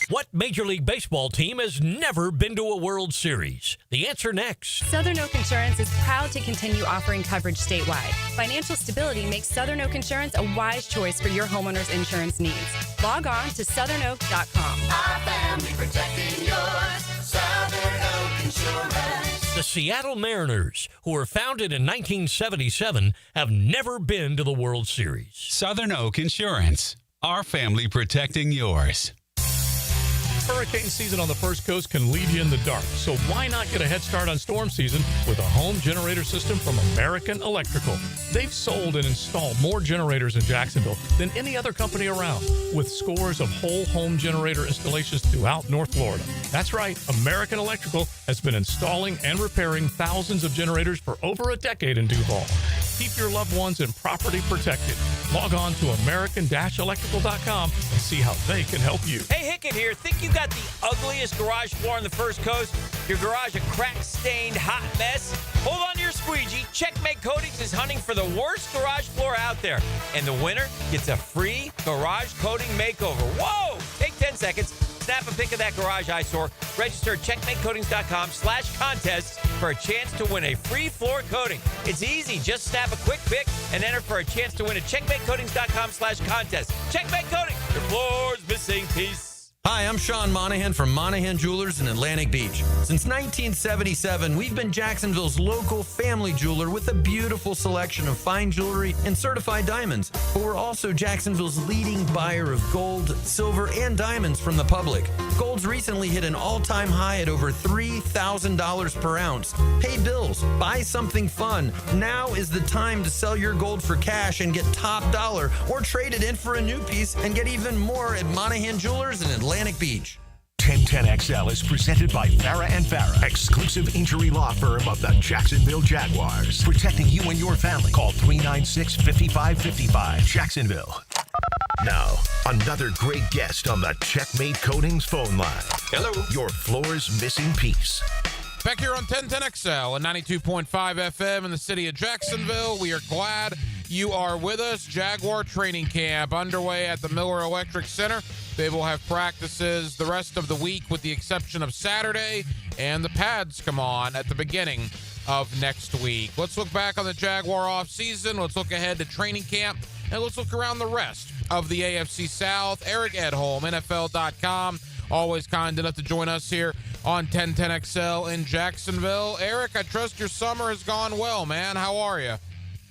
What Major League Baseball team has never been to a World Series? The answer next. Southern Oak Insurance is proud to continue offering coverage statewide. Financial stability makes Southern Oak Insurance a wise choice for your homeowner's insurance needs. Log on to southernoak.com. Our family protecting yours. Southern Oak Insurance. The Seattle Mariners, who were founded in 1977, have never been to the World Series. Southern Oak Insurance. Our family protecting yours. Hurricane season on the First Coast can leave you in the dark, so why not get a head start on storm season with a home generator system from American Electrical? They've sold and installed more generators in Jacksonville than any other company around, with scores of whole home generator installations throughout North Florida. That's right, American Electrical has been installing and repairing thousands of generators for over a decade in Duval. Keep your loved ones and property protected. Log on to American-Electrical.com and see how they can help you. Hey, Hickett here. Think you got the ugliest garage floor on the First Coast? Your garage a crack-stained hot mess? Hold on to your squeegee. Checkmate Coatings is hunting for the worst garage floor out there. And the winner gets a free garage coating makeover. Whoa! Take 10 seconds. Snap a pic of that garage eyesore. Register at checkmatecoatings.com/contest for a chance to win a free floor coating. It's easy. Just snap a quick pic and enter for a chance to win at checkmatecoatings.com/contest. Checkmate Coatings, your floor's missing piece. Hi, I'm Sean Monahan from Monahan Jewelers in Atlantic Beach. Since 1977, we've been Jacksonville's local family jeweler with a beautiful selection of fine jewelry and certified diamonds. But we're also Jacksonville's leading buyer of gold, silver, and diamonds from the public. Gold's recently hit an all-time high at over $3,000 per ounce. Pay bills, buy something fun. Now is the time to sell your gold for cash and get top dollar, or trade it in for a new piece and get even more at Monahan Jewelers in Atlantic Beach. 1010XL is presented by Farah & Farah, exclusive injury law firm of the Jacksonville Jaguars. Protecting you and your family. Call 396-5555, Jacksonville. Now, another great guest on the Checkmate Coatings phone line. Hello. Your floor's missing piece. Back here on 1010XL and 92.5 FM in the city of Jacksonville. We are glad you are with us. Jaguar training camp underway at the Miller Electric Center. They will have practices the rest of the week with the exception of Saturday, and the pads come on at the beginning of next week. Let's look back on the Jaguar offseason. Let's look ahead to training camp, and let's look around the rest of the AFC South. Eric Edholm, NFL.com, always kind enough to join us here on 1010XL in Jacksonville. Eric, I trust your summer has gone well, man. How are you?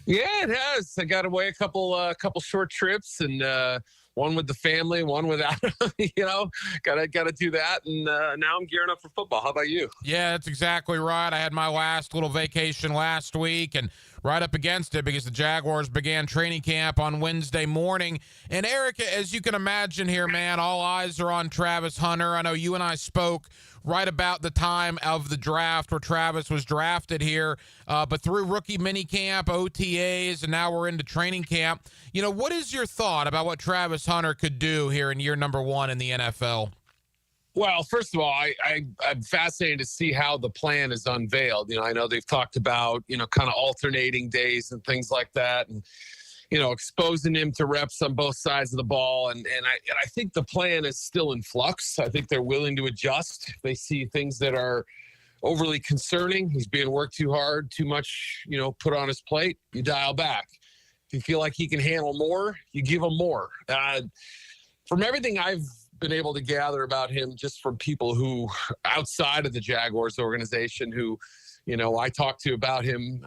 Yeah, it has. I got away a couple short trips, and one with the family, one without. Gotta do that, and now I'm gearing up for football. How about you? Yeah, that's exactly right. I had my last little vacation last week, and right up against it because the Jaguars began training camp on Wednesday morning. And Eric, as you can imagine here, man, all eyes are on Travis Hunter. I know you and I spoke right about the time of the draft where Travis was drafted here, but through rookie minicamp, OTAs, and now we're into training camp. You know, what is your thought about what Travis Hunter could do here in year number one in the NFL? Well, first of all, I'm fascinated to see how the plan is unveiled. I know they've talked about, kind of alternating days and things like that, and, exposing him to reps on both sides of the ball. And I think the plan is still in flux. I think they're willing to adjust. If they see things that are overly concerning, he's being worked too hard, too much, put on his plate, you dial back. If you feel like he can handle more, you give him more. From everything I've been able to gather about him just from people who outside of the Jaguars organization who, I talked to about him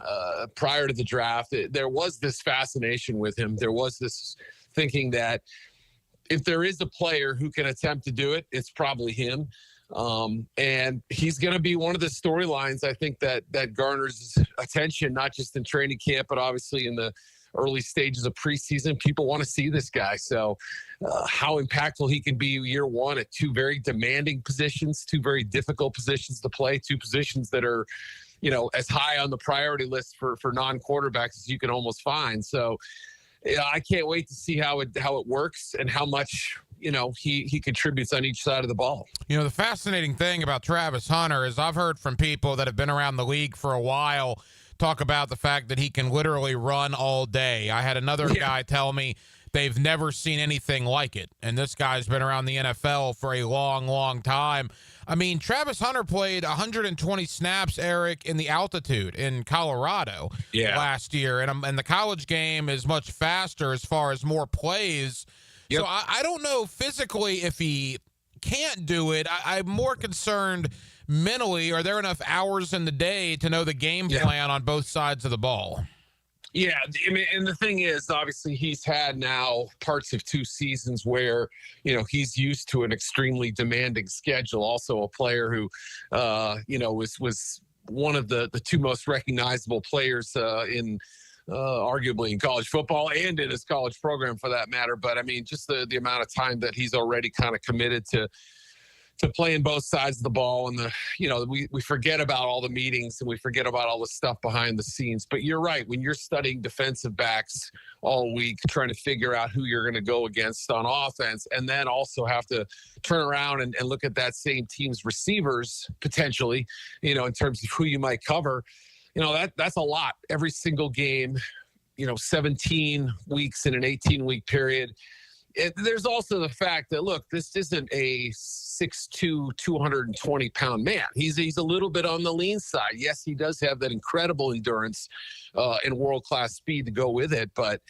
prior to the draft. There was this fascination with him. There was this thinking that if there is a player who can attempt to do it, it's probably him. And he's going to be one of the storylines, I think, that garners attention, not just in training camp, but obviously in the early stages of preseason. People want to see this guy. So how impactful he can be year one at two very demanding positions, two very difficult positions to play, two positions that are, as high on the priority list for non-quarterbacks as you can almost find. So I can't wait to see how it works and how much, he contributes on each side of the ball. The fascinating thing about Travis Hunter is I've heard from people that have been around the league for a while talk about the fact that he can literally run all day. I had another guy tell me they've never seen anything like it. And this guy's been around the NFL for a long, long time. I mean, Travis Hunter played 120 snaps, Eric, in the altitude in Colorado last year. And the college game is much faster as far as more plays. Yep. So I don't know physically if he can't do it. I'm more concerned mentally. Are there enough hours in the day to know the game plan on both sides of the ball? Yeah, I mean, and the thing is, obviously, he's had now parts of two seasons where, he's used to an extremely demanding schedule. Also a player who, was one of the two most recognizable players in arguably in college football and in his college program for that matter. But, I mean, just the amount of time that he's already kind of committed to playing both sides of the ball. And we forget about all the meetings and we forget about all the stuff behind the scenes. But you're right. When you're studying defensive backs all week, trying to figure out who you're going to go against on offense, and then also have to turn around and look at that same team's receivers potentially, in terms of who you might cover, that's a lot every single game, 17 weeks in an 18-week period. There's also the fact that, look, this isn't a 6'2", 220-pound man. He's a little bit on the lean side. Yes, he does have that incredible endurance and world-class speed to go with it. But,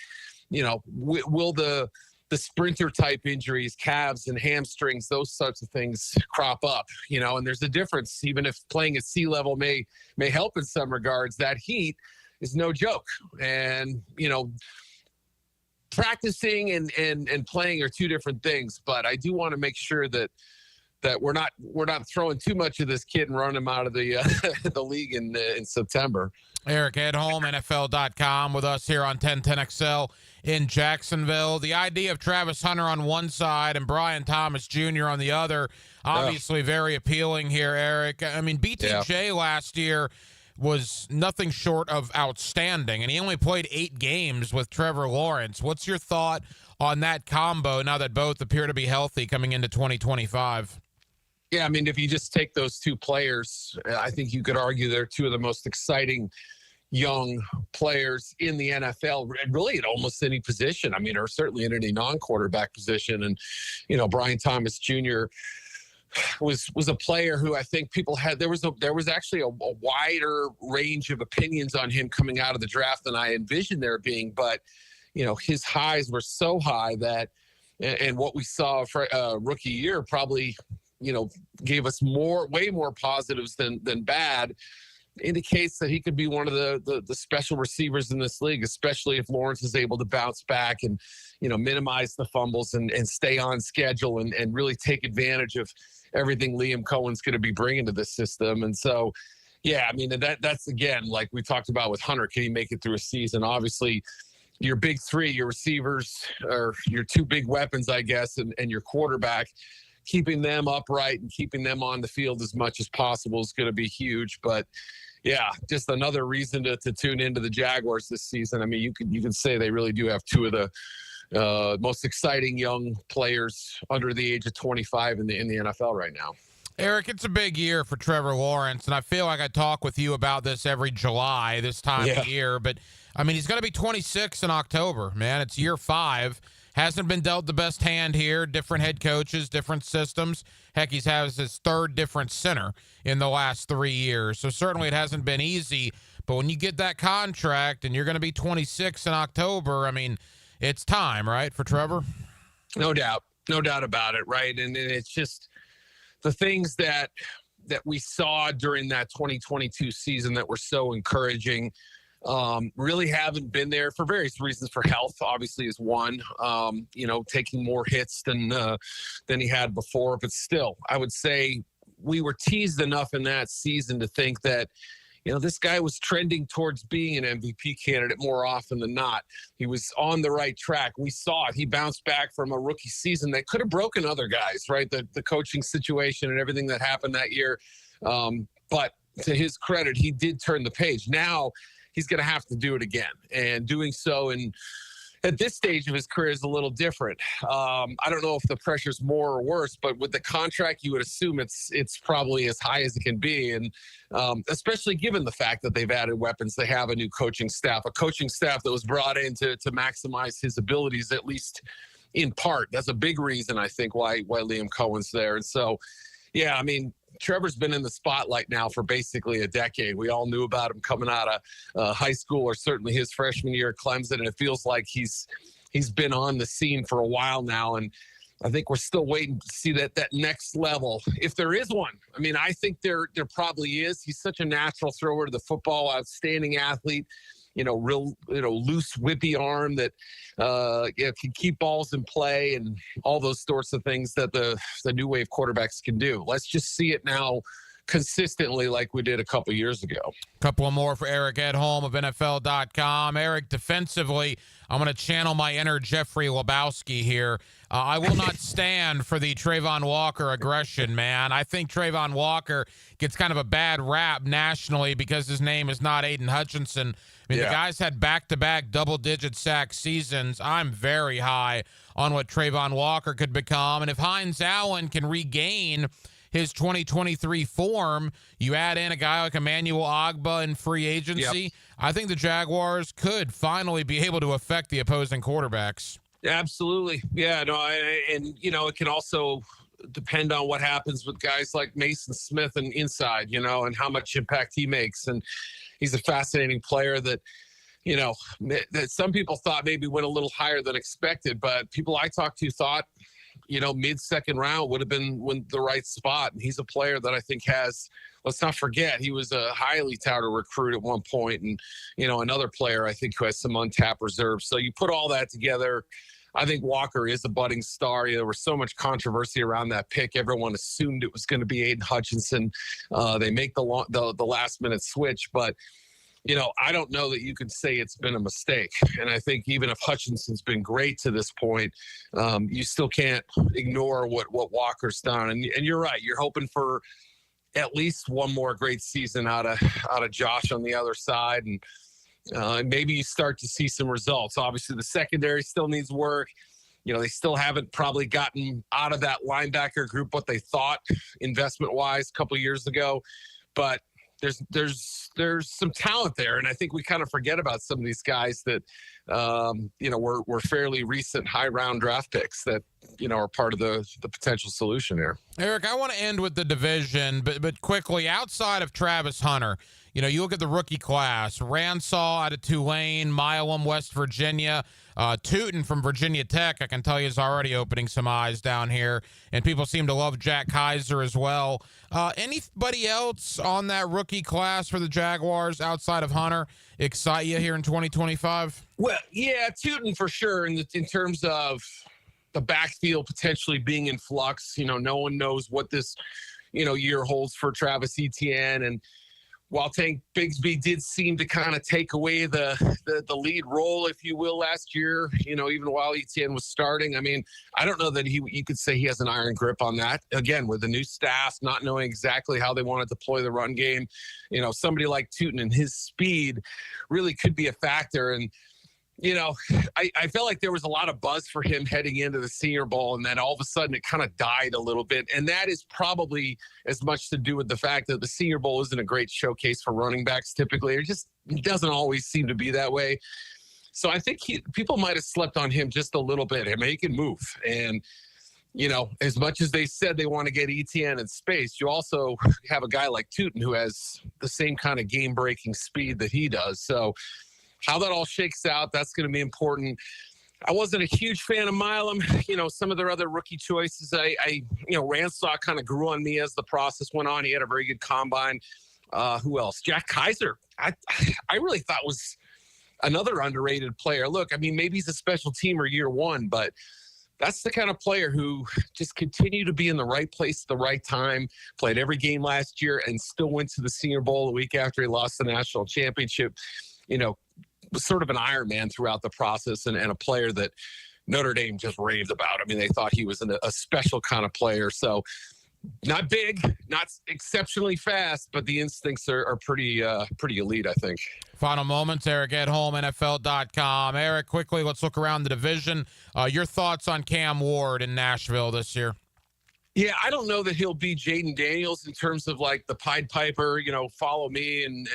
will the sprinter-type injuries, calves and hamstrings, those sorts of things crop up, and there's a difference. Even if playing at sea level may help in some regards, that heat is no joke. And, practicing and playing are two different things, but I do want to make sure that we're not throwing too much of this kid and running him out of the the league in September. Eric Edholm, NFL.com, with us here on 1010XL in Jacksonville. The idea of Travis Hunter on one side and Brian Thomas Jr. on the other, obviously very appealing here, Eric. I mean, BTJ last year was nothing short of outstanding, and he only played 8 games with Trevor Lawrence. What's your thought on that combo now that both appear to be healthy coming into 2025? Yeah, I mean, if you just take those two players, I think you could argue they're two of the most exciting young players in the NFL, really at almost any position. I mean, or certainly in any non-quarterback position. And, Brian Thomas Jr., was a player who I think people had. There was actually a wider range of opinions on him coming out of the draft than I envisioned there being. But his highs were so high that, and what we saw for rookie year probably gave us way more positives than bad. Indicates that he could be one of the special receivers in this league, especially if Lawrence is able to bounce back and minimize the fumbles and stay on schedule and really take advantage of everything Liam Cohen's going to be bringing to this system. And so, yeah, I mean, that's again, like we talked about with Hunter, can he make it through a season? Obviously, your big three, your receivers, or your two big weapons, I guess, and your quarterback, keeping them upright and keeping them on the field as much as possible is going to be huge. But yeah, just another reason to tune into the Jaguars this season. I mean, you can say they really do have two of the most exciting young players under the age of 25 in the NFL right now. Eric, it's a big year for Trevor Lawrence, and I feel like I talk with you about this every July this time of year. But, I mean, he's going to be 26 in October, man. It's year 5. Hasn't been dealt the best hand here. Different head coaches, different systems. Heck, he's has his third different center in the last 3 years. So certainly it hasn't been easy. But when you get that contract and you're going to be 26 in October, I mean, it's time, right, for Trevor? No doubt. No doubt about it, right? And it's just the things that we saw during that 2022 season that were so encouraging really haven't been there for various reasons. For health, obviously, is one. Taking more hits than he had before, but still, I would say we were teased enough in that season to think that, this guy was trending towards being an MVP candidate more often than not. He was on the right track. We saw it. He bounced back from a rookie season that could have broken other guys, right? The coaching situation and everything that happened that year. But to his credit, he did turn the page. Now he's going to have to do it again. And doing so at this stage of his career is a little different. I don't know if the pressure's more or worse, but with the contract, you would assume it's probably as high as it can be. And especially given the fact that they've added weapons, they have a new coaching staff that was brought in to maximize his abilities, at least in part. That's a big reason, I think, why Liam Cohen's there. And so, yeah, I mean, Trevor's been in the spotlight now for basically a decade. We all knew about him coming out of high school, or certainly his freshman year at Clemson, and it feels like he's been on the scene for a while now. And I think we're still waiting to see that next level, if there is one. I mean, I think there probably is. He's such a natural thrower to the football, outstanding athlete. Real, loose, whippy arm that can keep balls in play and all those sorts of things that the new wave quarterbacks can do. Let's just see it now consistently like we did a couple years ago. Couple more for Eric Edholm of NFL.com. Eric, defensively, I'm going to channel my inner Jeffrey Lebowski here. I will not stand for the Trayvon Walker aggression, man. I think Trayvon Walker gets kind of a bad rap nationally because his name is not Aiden Hutchinson. I mean, The guy's had back-to-back double-digit sack seasons. I'm very high on what Trayvon Walker could become. And if Hines Allen can regain his 2023 form, you add in a guy like Emmanuel Ogbah in free agency, Yep. I think the Jaguars could finally be able to affect the opposing quarterbacks. Absolutely. Yeah, no, it can also depend on what happens with guys like Mason Smith and inside, and how much impact he makes. And he's a fascinating player that, that some people thought maybe went a little higher than expected, but people I talked to thought, mid-second round would have been the right spot. And he's a player that I think let's not forget, he was a highly touted recruit at one point, and, another player I think who has some untapped reserves. So you put all that together, I think Walker is a budding star. There was so much controversy around that pick. Everyone assumed it was going to be Aiden Hutchinson. They make the last-minute switch, but I don't know that you can say it's been a mistake. And I think even if Hutchinson's been great to this point, you still can't ignore what Walker's done. And you're right. You're hoping for at least one more great season out of Josh on the other side. And maybe you start to see some results. Obviously, the secondary still needs work. They still haven't probably gotten out of that linebacker group what they thought investment-wise a couple of years ago. But there's some talent there, and I think we kind of forget about some of these guys that were fairly recent high-round draft picks that are part of the potential solution here. Eric, I want to end with the division, but quickly, outside of Travis Hunter, you look at the rookie class: Ransaw out of Tulane, Milam, West Virginia, Tootin from Virginia Tech. I can tell you is already opening some eyes down here, and people seem to love Jack Kiser as well. Anybody else on that rookie class for the Jaguars outside of Hunter excite you here in 2025? Well, yeah, Tootin for sure. In terms of the backfield potentially being in flux, no one knows what this, year holds for Travis Etienne. And while Tank Bigsby did seem to kind of take away the lead role, if you will, last year, even while Etienne was starting, I mean, I don't know that you could say he has an iron grip on that. Again, with the new staff, not knowing exactly how they want to deploy the run game, somebody like Tootin and his speed really could be a factor. And, I felt like there was a lot of buzz for him heading into the Senior Bowl, and then all of a sudden it kind of died a little bit. And that is probably as much to do with the fact that the Senior Bowl isn't a great showcase for running backs typically. It just doesn't always seem to be that way. So I think people might have slept on him just a little bit. I mean, he can move. And, as much as they said they want to get Etienne in space, you also have a guy like Tootin who has the same kind of game-breaking speed that he does. So how that all shakes out, that's going to be important. I wasn't a huge fan of Milam. Some of their other rookie choices, Ransaw kind of grew on me as the process went on. He had a very good combine. Who else? Jack Kiser. I really thought was another underrated player. Look, I mean, maybe he's a special teamer year one, but that's the kind of player who just continued to be in the right place at the right time, played every game last year, and still went to the Senior Bowl the week after he lost the national championship. Was sort of an Iron Man throughout the process and a player that Notre Dame just raved about. I mean, they thought he was a special kind of player. So not big, not exceptionally fast, but the instincts are pretty elite, I think. Final moments, Eric Edholm, NFL.com. Eric, quickly, let's look around the division. Your thoughts on Cam Ward in Nashville this year? Yeah, I don't know that he'll be Jaden Daniels in terms of like the Pied Piper, follow me and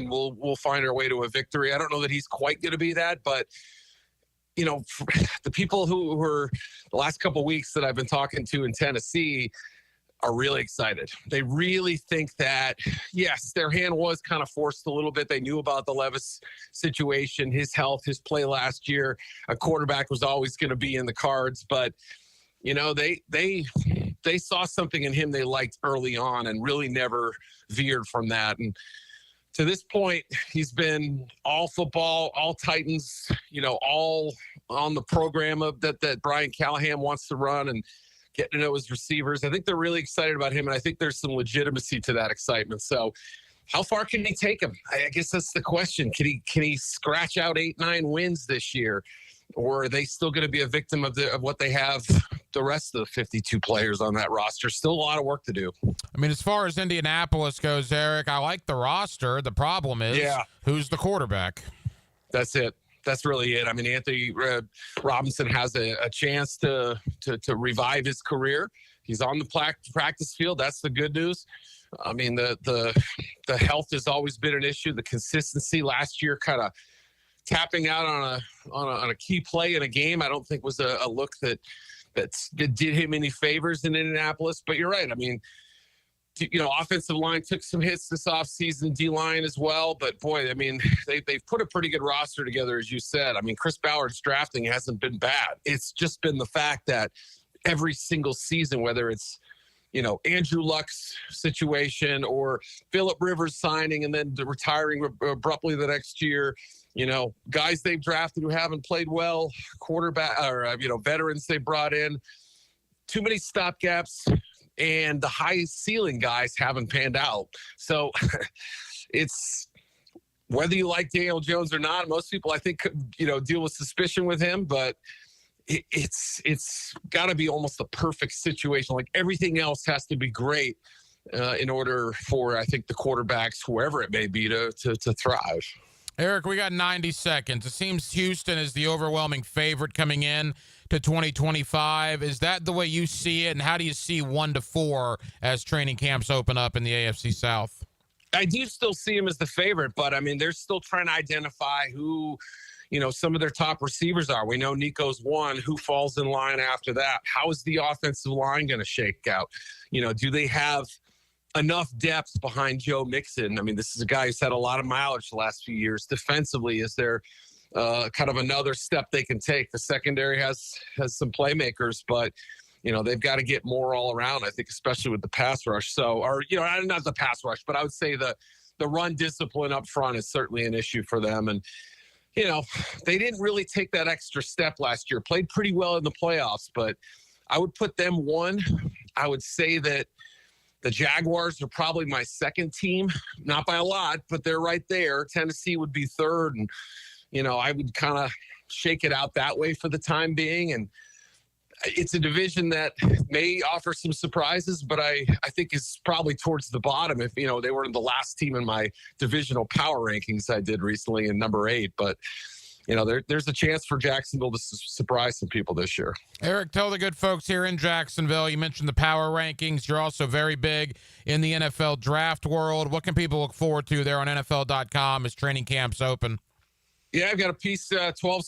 we'll find our way to a victory. I don't know that he's quite going to be that, but the people who were the last couple of weeks that I've been talking to in Tennessee are really excited. They really think that, yes, their hand was kind of forced a little bit. They knew about the Levis situation, his health, his play last year. A quarterback was always going to be in the cards, but they saw something in him they liked early on and really never veered from that. And to this point, he's been all football, all Titans, all on the program of that Brian Callahan wants to run and getting to know his receivers. I think they're really excited about him, and I think there's some legitimacy to that excitement. So how far can he take him? I guess that's the question. Can he scratch out 8-9 wins this year? Or are they still going to be a victim of what they have the rest of the 52 players on that roster? Still a lot of work to do. I mean, as far as Indianapolis goes, Eric, I like the roster. The problem is, who's the quarterback? That's it. That's really it. I mean, Anthony Robinson has a chance to revive his career. He's on the practice field. That's the good news. I mean, the health has always been an issue. The consistency last year kind of tapping out on a key play in a game, I don't think was a look that did him any favors in Indianapolis. But you're right. I mean, offensive line took some hits this offseason, D-line as well. But, boy, I mean, they've put a pretty good roster together, as you said. I mean, Chris Ballard's drafting hasn't been bad. It's just been the fact that every single season, whether it's, Andrew Luck's situation or Phillip Rivers signing and then retiring abruptly the next year, guys they've drafted who haven't played well, quarterback or, veterans they brought in, too many stopgaps, and the high ceiling guys haven't panned out. So it's whether you like Daniel Jones or not, most people, I think, deal with suspicion with him, but it's got to be almost a perfect situation. Like everything else has to be great in order for, I think, the quarterbacks, whoever it may be, to thrive. Eric, we got 90 seconds. It seems Houston is the overwhelming favorite coming in to 2025. Is that the way you see it? And how do you see 1-4 as training camps open up in the AFC South? I do still see him as the favorite, but I mean, they're still trying to identify who, some of their top receivers are. We know Nico's one. Who falls in line after that? How is the offensive line going to shake out? Do they have enough depth behind Joe Mixon? I mean, this is a guy who's had a lot of mileage the last few years. Defensively, is there kind of another step they can take? The secondary has some playmakers, but they've got to get more all around, I think, especially with the pass rush. So, not the pass rush, but I would say the run discipline up front is certainly an issue for them. And they didn't really take that extra step last year. Played pretty well in the playoffs, but I would put them one. I would say that the Jaguars are probably my second team, not by a lot, but they're right there. Tennessee would be third, and I would kind of shake it out that way for the time being. And it's a division that may offer some surprises, but I think is probably towards the bottom. If, they were the last team in my divisional power rankings I did recently in number 8, but there's a chance for Jacksonville to surprise some people this year. Eric, tell the good folks here in Jacksonville, you mentioned the power rankings. You're also very big in the NFL draft world. What can people look forward to there on NFL.com as training camps open? Yeah, I've got a piece, 12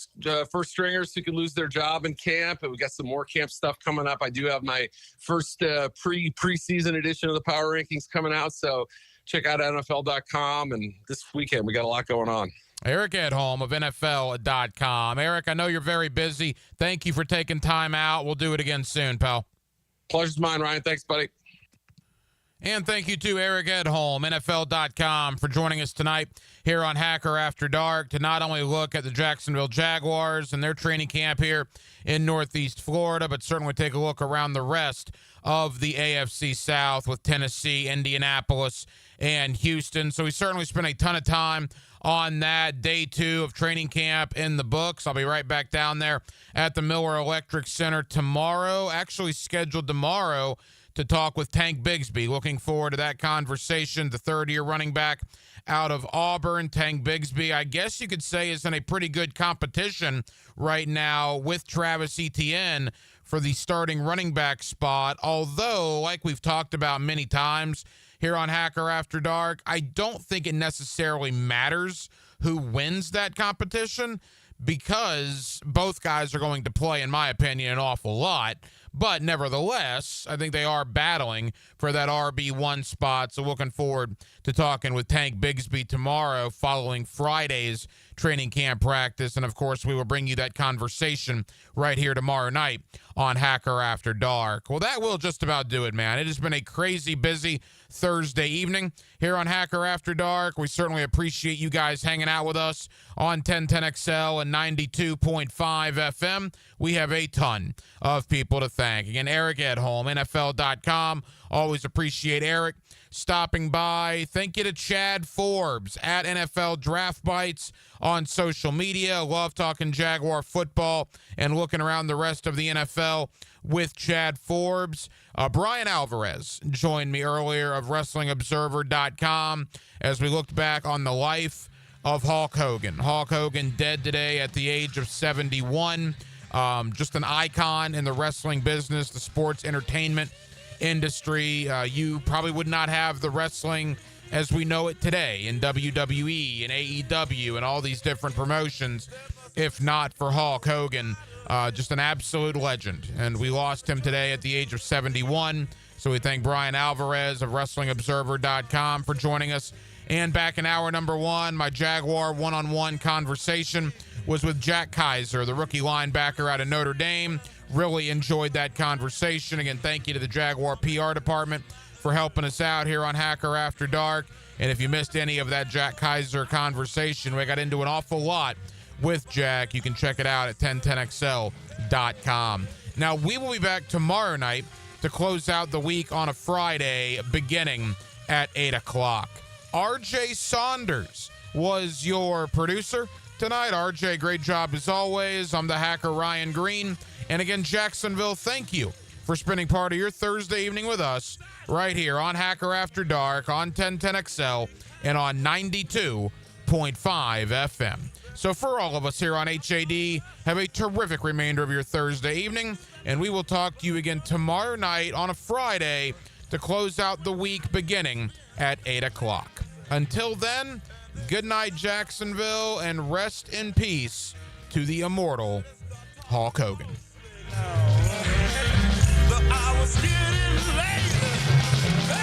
first stringers who could lose their job in camp. And we got some more camp stuff coming up. I do have my first preseason edition of the Power Rankings coming out. So check out NFL.com. And this weekend, we got a lot going on. Eric Edholm of NFL.com. Eric, I know you're very busy. Thank you for taking time out. We'll do it again soon, pal. Pleasure's mine, Ryan. Thanks, buddy. And thank you to Eric Edholm, NFL.com, for joining us tonight here on Hacker After Dark to not only look at the Jacksonville Jaguars and their training camp here in Northeast Florida, but certainly take a look around the rest of the AFC South with Tennessee, Indianapolis, and Houston. So we certainly spent a ton of time on that. Day 2 of training camp in the books. I'll be right back down there at the Miller Electric Center tomorrow, actually scheduled tomorrow to talk with Tank Bigsby. Looking forward to that conversation. The third-year running back out of Auburn, Tank Bigsby, I guess you could say is in a pretty good competition right now with Travis Etienne for the starting running back spot. Although, like we've talked about many times here on Hacker After Dark, I don't think it necessarily matters who wins that competition because both guys are going to play, in my opinion, an awful lot. But nevertheless, I think they are battling for that RB1 spot. So looking forward to talking with Tank Bigsby tomorrow following Friday's training camp practice. And, of course, we will bring you that conversation right here tomorrow night on Hacker After Dark. Well, that will just about do it, man. It has been a crazy busy Thursday evening here on Hacker After Dark. We certainly appreciate you guys hanging out with us on 1010XL and 92.5 FM. We have a ton of people to thank. Again, Eric Edholm, NFL.com. Always appreciate Eric stopping by. Thank you to Chad Forbes at NFL Draft Bites on social media. Love talking Jaguar football and looking around the rest of the NFL with Chad Forbes. Brian Alvarez joined me earlier of WrestlingObserver.com as we looked back on the life of Hulk Hogan. Hulk Hogan dead today at the age of 71. Just an icon in the wrestling business, the sports entertainment industry. You probably would not have the wrestling as we know it today in WWE and AEW and all these different promotions if not for Hulk Hogan. Just an absolute legend. And we lost him today at the age of 71. So we thank Brian Alvarez of WrestlingObserver.com for joining us. And back in hour number 1, my Jaguar one-on-one conversation was with Jack Kiser, the rookie linebacker out of Notre Dame. Really enjoyed that conversation. Again, thank you to the Jaguar PR department for helping us out here on Hacker After Dark. And if you missed any of that Jack Kiser conversation, we got into an awful lot with Jack. You can check it out at 1010XL.com. Now, we will be back tomorrow night to close out the week on a Friday beginning at 8 o'clock. RJ Saunders was your producer tonight. RJ, great job as always. I'm the hacker, Ryan Green. And again, Jacksonville, thank you for spending part of your Thursday evening with us right here on Hacker After Dark on 1010XL and on 92.5 FM. So for all of us here on HAD, have a terrific remainder of your Thursday evening, and we will talk to you again tomorrow night on a Friday to close out the week beginning at 8 o'clock. Until then, good night, Jacksonville, and rest in peace to the immortal Hulk Hogan. I was getting late.